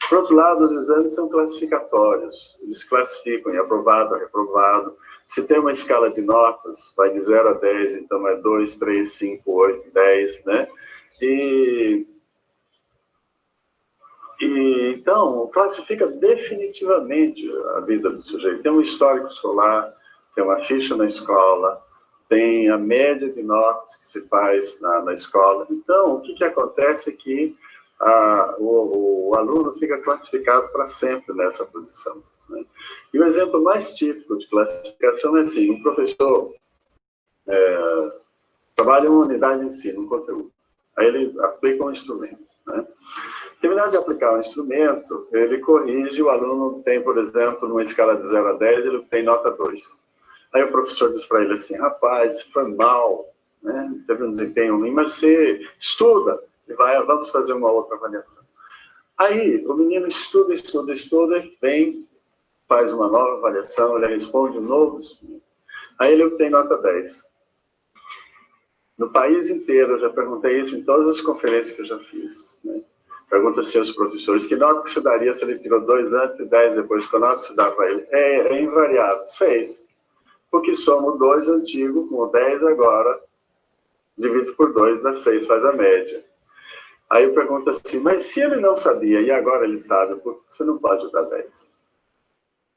Por outro lado, os exames são classificatórios, eles classificam em aprovado, reprovado. Se tem uma escala de notas, vai de 0 a 10, então é 2, 3, 5, 8, 10, né? Então, classifica definitivamente a vida do sujeito. Tem um histórico escolar, tem uma ficha na escola, tem a média de notas que se faz na escola. Então, o que acontece é que o aluno fica classificado para sempre nessa posição, né? E o exemplo mais típico de classificação é assim, um professor trabalha em uma unidade de ensino, um conteúdo. Aí ele aplica um instrumento, né? Terminado de aplicar o instrumento, ele corrige, o aluno tem, por exemplo, numa escala de 0 a 10, ele tem nota 2. Aí o professor diz para ele assim, rapaz, foi mal, né? Teve um desempenho ruim, mas você estuda, e vamos fazer uma outra avaliação. Aí o menino estuda, e vem, faz uma nova avaliação, ele responde um novo instrumento. Aí ele obtém nota 10. No país inteiro, eu já perguntei isso em todas as conferências que eu já fiz, né? Pergunta se os professores, que nota que se daria se ele tirou 2 antes e 10 depois? Que nota se dá para ele? É invariável, 6. Porque soma o 2 antigo com o 10 agora, divide por 2, dá 6, faz a média. Aí eu pergunto assim, mas se ele não sabia e agora ele sabe, por que você não pode dar 10?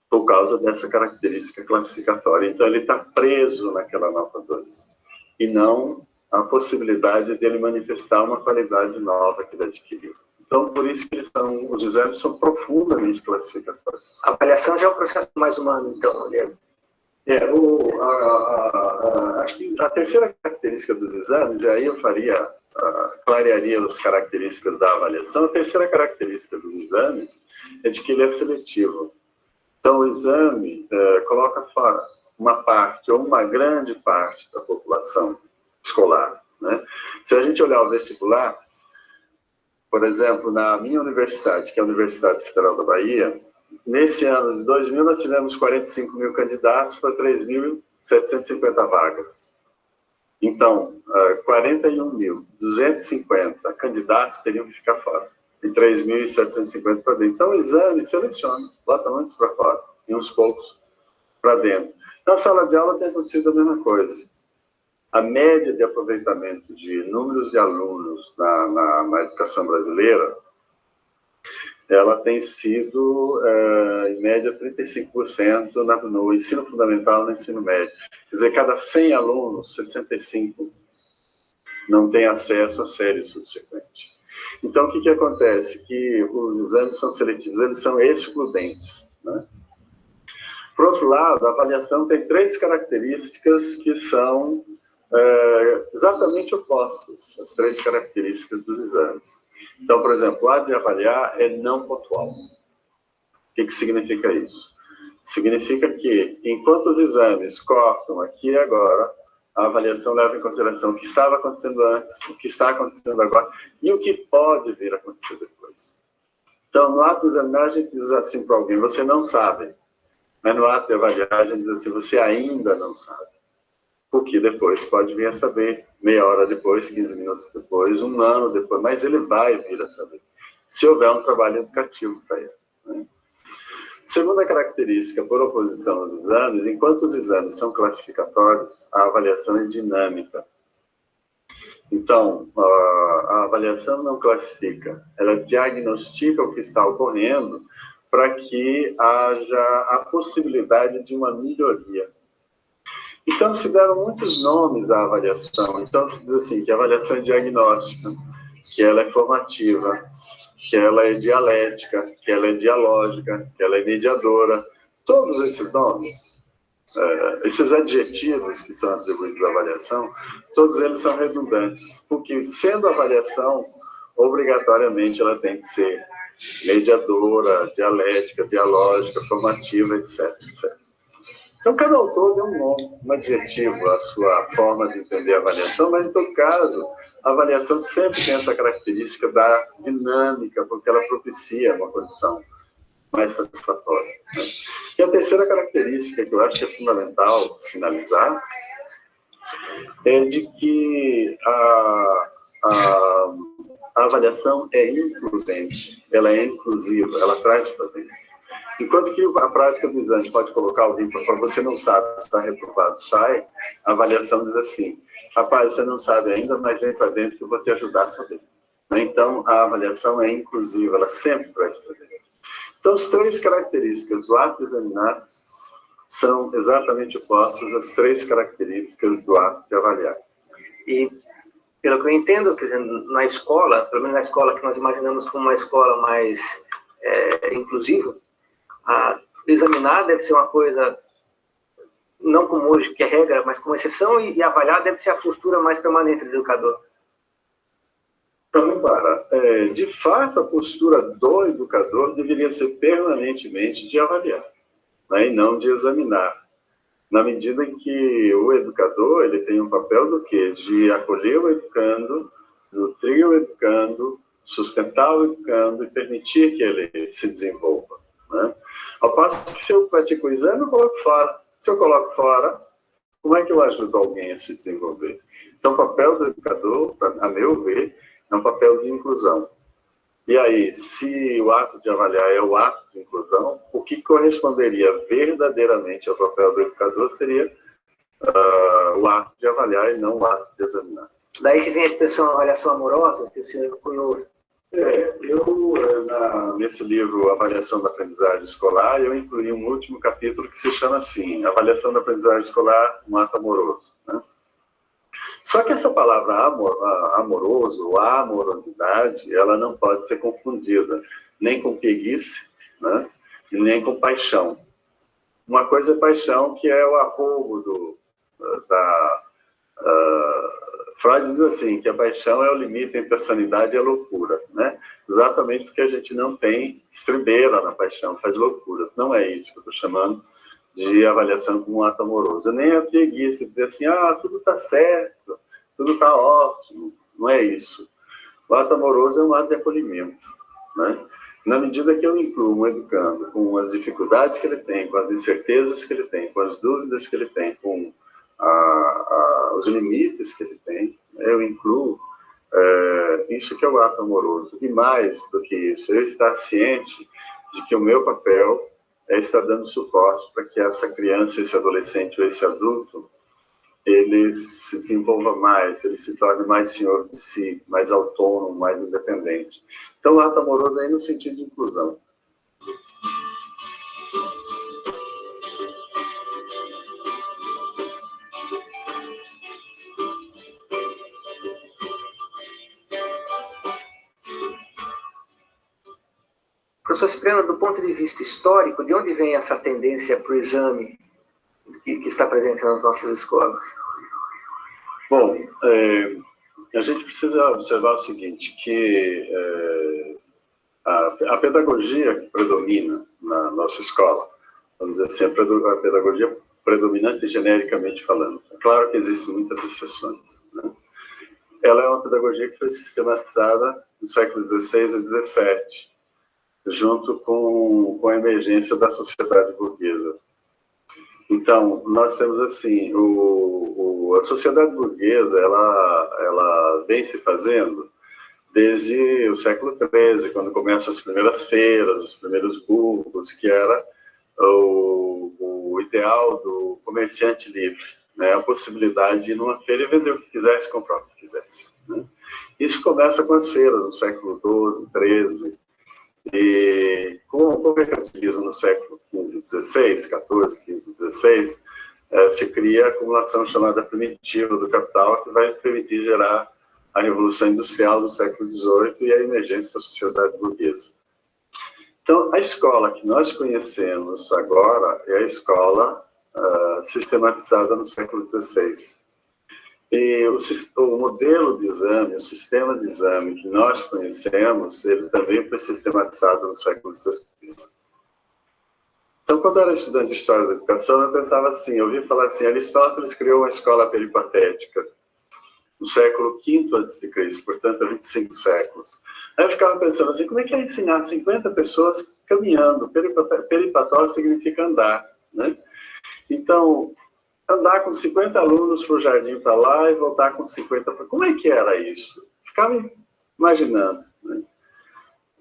Por causa dessa característica classificatória. Então ele está preso naquela nota 2. E não a possibilidade dele manifestar uma qualidade nova que ele adquiriu. Então, por isso que os exames são profundamente classificatórios. A avaliação já é um processo mais humano, então, Guilherme. Acho que a terceira característica dos exames, e aí eu clarearia as características da avaliação, a terceira característica dos exames é de que ele é seletivo. Então, o exame coloca fora uma parte ou uma grande parte da população escolar, né? Se a gente olhar o vestibular, por exemplo, na minha universidade, que é a Universidade Federal da Bahia, nesse ano de 2000 nós tivemos 45 mil candidatos para 3.750 vagas. Então, 41.250 candidatos teriam que ficar fora, e 3.750 para dentro. Então, o exame seleciona, bota muitos para fora, e uns poucos para dentro. Na sala de aula tem acontecido a mesma coisa. A média de aproveitamento de números de alunos na educação brasileira, ela tem sido, em média, 35% no ensino fundamental e no ensino médio. Quer dizer, cada 100 alunos, 65 não têm acesso à série subsequente. Então, o que acontece? Que os exames são seletivos, eles são excludentes, né? Por outro lado, a avaliação tem 3 características que são exatamente opostas, as 3 características dos exames. Então, por exemplo, a de avaliar é não pontual. O que significa isso? Significa que, enquanto os exames cortam aqui e agora, a avaliação leva em consideração o que estava acontecendo antes, o que está acontecendo agora e o que pode vir a acontecer depois. Então, no ato de examinar, a gente diz assim para alguém, você não sabe. Mas no ato de avaliar, a gente diz assim, você ainda não sabe. Porque depois pode vir a saber, meia hora depois, 15 minutos depois, 1 ano depois, mas ele vai vir a saber, se houver um trabalho educativo para ele, né? Segunda característica, por oposição aos exames, enquanto os exames são classificatórios, a avaliação é dinâmica. Então, a avaliação não classifica, ela diagnostica o que está ocorrendo para que haja a possibilidade de uma melhoria. Então, se deram muitos nomes à avaliação. Então, se diz assim, que a avaliação é diagnóstica, que ela é formativa, que ela é dialética, que ela é dialógica, que ela é mediadora. Todos esses nomes, esses adjetivos que são atribuídos à avaliação, todos eles são redundantes, porque sendo avaliação, obrigatoriamente ela tem que ser mediadora, dialética, dialógica, formativa, etc, etc. Então, cada autor deu um nome, um adjetivo à sua forma de entender a avaliação, mas, em todo caso, a avaliação sempre tem essa característica da dinâmica, porque ela propicia uma condição mais satisfatória. Né? E a terceira característica, que eu acho que é fundamental finalizar, é de que a avaliação é includente, ela é inclusiva, ela traz para dentro. Enquanto que a prática do exame pode colocar alguém para fora, você não sabe se está reprovado, sai, a avaliação diz assim, rapaz, você não sabe ainda, mas vem para dentro que eu vou te ajudar a saber. Então, a avaliação é inclusiva, ela sempre traz para dentro. Então, as três características do ato de examinar são exatamente opostas às três características do ato de avaliar. E, pelo que eu entendo, quer dizer, na escola, pelo menos na escola que nós imaginamos como uma escola mais inclusiva, examinar deve ser uma coisa, não como hoje, que é regra, mas como exceção, e avaliar deve ser a postura mais permanente do educador. Então, de fato, a postura do educador deveria ser permanentemente de avaliar, né, e não de examinar. Na medida em que o educador ele tem um papel do quê? De acolher o educando, nutrir o educando, sustentar o educando e permitir que ele se desenvolva. Né? Ao passo que se eu pratico o exame, eu coloco fora. Se eu coloco fora, como é que eu ajudo alguém a se desenvolver? Então, o papel do educador, a meu ver, é um papel de inclusão. E aí, se o ato de avaliar é o ato de inclusão, o que corresponderia verdadeiramente ao papel do educador seria o ato de avaliar e não o ato de examinar. Daí que vem a expressão avaliação amorosa, que o senhor cunhou. Nesse livro, Avaliação da Aprendizagem Escolar, eu incluí um último capítulo que se chama assim, Avaliação da Aprendizagem Escolar, um ato amoroso. Né? Só que essa palavra amoroso, ou amorosidade, ela não pode ser confundida nem com preguiça, né? E nem com paixão. Uma coisa é paixão, que é o arrobo Freud diz assim, que a paixão é o limite entre a sanidade e a loucura, né? Exatamente porque a gente não tem estribeira na paixão, faz loucuras. Não é isso que eu estou chamando de avaliação como um ato amoroso. Nem a preguiça, dizer assim, tudo está certo, tudo está ótimo. Não é isso. O ato amoroso é um ato de acolhimento, né? Na medida que eu incluo um educando com as dificuldades que ele tem, com as incertezas que ele tem, com as dúvidas que ele tem, com os limites que ele tem, eu incluo isso que é o ato amoroso. E mais do que isso, eu estar ciente de que o meu papel é estar dando suporte para que essa criança, esse adolescente ou esse adulto, ele se desenvolva mais, ele se torne mais senhor de si, mais autônomo, mais independente. Então, o ato amoroso é aí no sentido de inclusão. Professor Cipriano, do ponto de vista histórico, de onde vem essa tendência para o exame que está presente nas nossas escolas? Bom, a gente precisa observar o seguinte, que a pedagogia que predomina na nossa escola, vamos dizer assim, a pedagogia predominante genericamente falando, é claro que existem muitas exceções, né? Ela é uma pedagogia que foi sistematizada no século XVI e XVII, junto com a emergência da sociedade burguesa. Então, nós temos assim, a sociedade burguesa, ela vem se fazendo desde o século XIII, quando começam as primeiras feiras, os primeiros burgos, que era o ideal do comerciante livre, né? A possibilidade de ir numa feira e vender o que quisesse, comprar o que quisesse, né? Isso começa com as feiras no século XII, XIII, e com o mercantilismo no século XV, XVI, XIV, XV, XVI, se cria a acumulação chamada primitiva do capital, que vai permitir gerar a Revolução Industrial do século XVIII e a emergência da sociedade burguesa. Então, a escola que nós conhecemos agora é a escola sistematizada no século XVI. E o modelo de exame, o sistema de exame que nós conhecemos, ele também foi sistematizado no século XVI. Então, quando eu era estudante de História da Educação, eu pensava assim, eu ouvi falar assim, Aristóteles criou uma escola peripatética no século V a.C., portanto, há 25 séculos. Aí eu ficava pensando assim, como é que é ensinar 50 pessoas caminhando? Peripató significa andar, né? Então, andar com 50 alunos para o jardim para lá e voltar com 50 para... Como é que era isso? Ficava imaginando, né?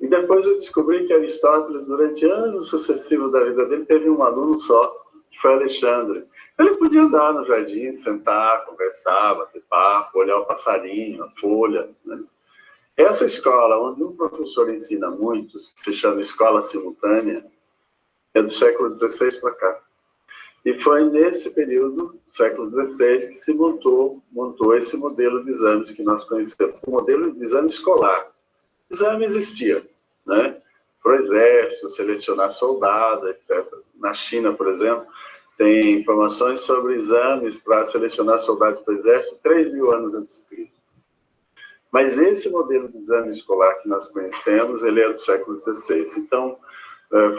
E depois eu descobri que Aristóteles, durante anos sucessivos da vida dele, teve um aluno só, que foi Alexandre. Ele podia andar no jardim, sentar, conversar, bater papo, olhar o passarinho, a folha, né? Essa escola, onde um professor ensina muitos, que se chama Escola Simultânea, é do século XVI para cá. E foi nesse período, século XVI, que se montou esse modelo de exames que nós conhecemos, o modelo de exame escolar. O exame existia, né? Para o exército, selecionar soldado, etc. Na China, por exemplo, tem informações sobre exames para selecionar soldados para o exército 3.000 anos antes de Cristo. Mas esse modelo de exame escolar que nós conhecemos, ele é do século XVI. Então,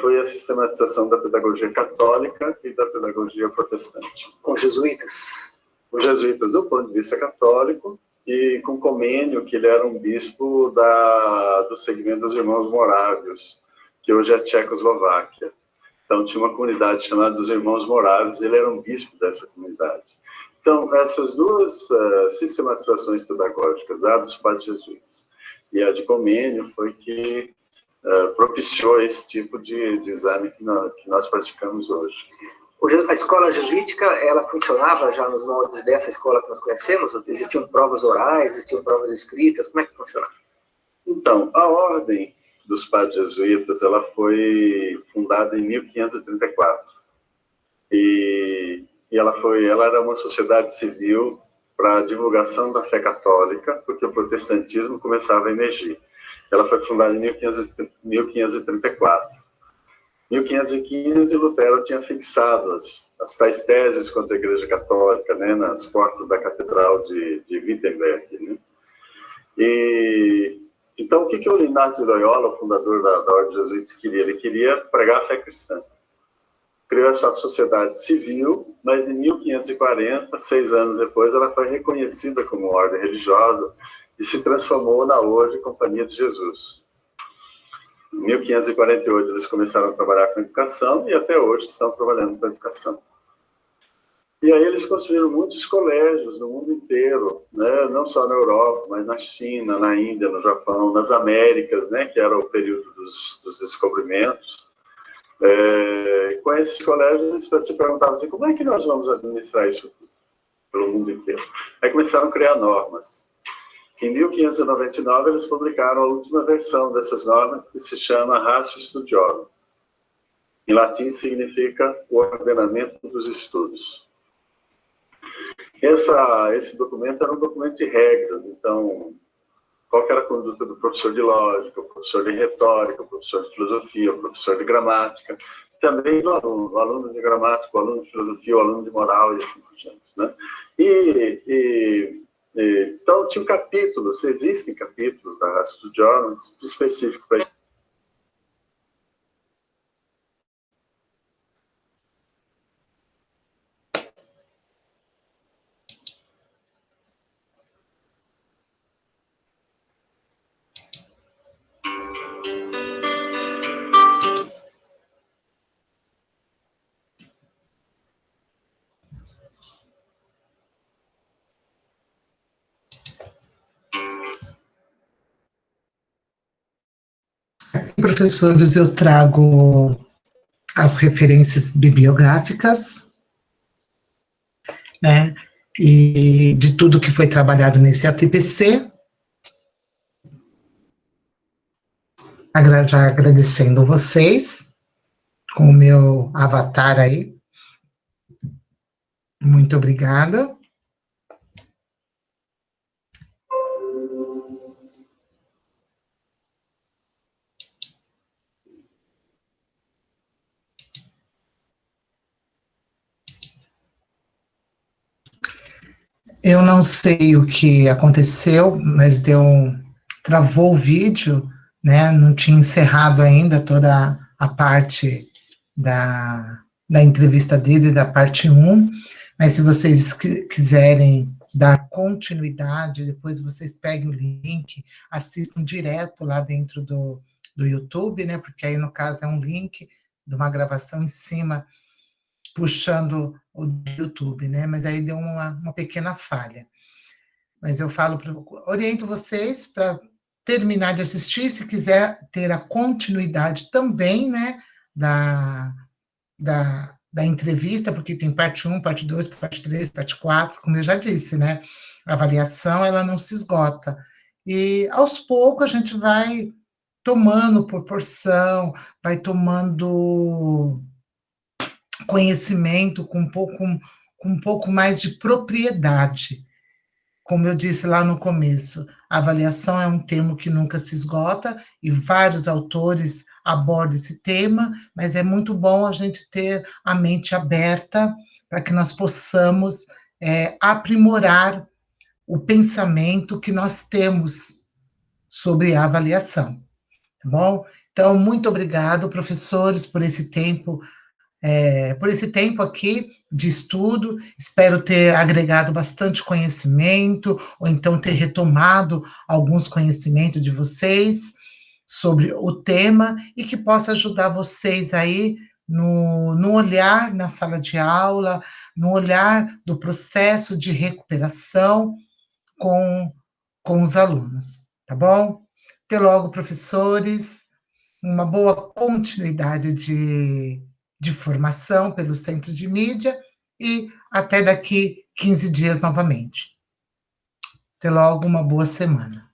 foi a sistematização da pedagogia católica e da pedagogia protestante. Com jesuítas? Os jesuítas, do ponto de vista católico, e com Comênio, que ele era um bispo do segmento dos Irmãos Morávios, que hoje é a Tchecoslováquia. Então, tinha uma comunidade chamada dos Irmãos Morávios, ele era um bispo dessa comunidade. Então, essas duas sistematizações pedagógicas, a dos padres jesuítas e a de Comênio, foi que propiciou esse tipo de exame que nós praticamos hoje. A escola jesuítica, ela funcionava já nos moldes dessa escola que nós conhecemos? Existiam provas orais, existiam provas escritas? Como é que funcionava? Então, a ordem dos padres jesuítas, ela foi fundada em 1534. E ela era uma sociedade civil para a divulgação da fé católica, porque o protestantismo começava a emergir. Ela foi fundada em 1534. Em 1515, Lutero tinha fixado as tais teses contra a Igreja Católica, né, nas portas da Catedral de Wittenberg, né? E então, o que o Inácio de Loyola, o fundador da Ordem dos Jesuítas, queria? Ele queria pregar a fé cristã. Criou essa sociedade civil, mas em 1540, 6 anos depois, ela foi reconhecida como ordem religiosa e se transformou na hoje Companhia de Jesus. Em 1548, eles começaram a trabalhar com educação e até hoje estão trabalhando com educação. E aí eles construíram muitos colégios no mundo inteiro, né? Não só na Europa, mas na China, na Índia, no Japão, nas Américas, né? Que era o período dos descobrimentos. Com esses colégios, eles se perguntavam assim, como é que nós vamos administrar isso pelo mundo inteiro? Aí começaram a criar normas. Em 1599, eles publicaram a última versão dessas normas, que se chama Ratio Studiorum. Em latim, significa o ordenamento dos estudos. Esse documento era um documento de regras, então, qual que era a conduta do professor de lógica, o professor de retórica, o professor de filosofia, o professor de gramática, também do aluno, o aluno de gramática, o aluno de filosofia, o aluno de moral e assim por diante, né? Então, tinha capítulos, existem capítulos da Ratio Studiorum específicos para isso. Professores, eu trago as referências bibliográficas, né, e de tudo que foi trabalhado nesse ATPC. Já agradecendo vocês, com o meu avatar aí. Muito obrigada. Eu não sei o que aconteceu, mas travou o vídeo, né? Não tinha encerrado ainda toda a parte da entrevista dele, da parte 1, mas se vocês quiserem dar continuidade, depois vocês peguem o link, assistam direto lá dentro do YouTube, né? Porque aí, no caso, é um link de uma gravação em cima, puxando o YouTube, né? Mas aí deu uma pequena falha. Mas eu oriento vocês para terminar de assistir, se quiser ter a continuidade também, né, da entrevista, porque tem parte 1, parte 2, parte 3, parte 4, como eu já disse, né? A avaliação, ela não se esgota. E, aos poucos, a gente vai tomando proporção, vai tomando conhecimento com um pouco mais de propriedade. Como eu disse lá no começo, a avaliação é um termo que nunca se esgota, e vários autores abordam esse tema, mas é muito bom a gente ter a mente aberta para que nós possamos aprimorar o pensamento que nós temos sobre a avaliação, tá bom? Então, muito obrigado, professores, por esse tempo aqui de estudo. Espero ter agregado bastante conhecimento, ou então ter retomado alguns conhecimentos de vocês sobre o tema, e que possa ajudar vocês aí no olhar na sala de aula, no olhar do processo de recuperação com os alunos, tá bom? Até logo, professores. Uma boa continuidade de formação pelo Centro de Mídia, e até daqui 15 dias novamente. Até logo, uma boa semana.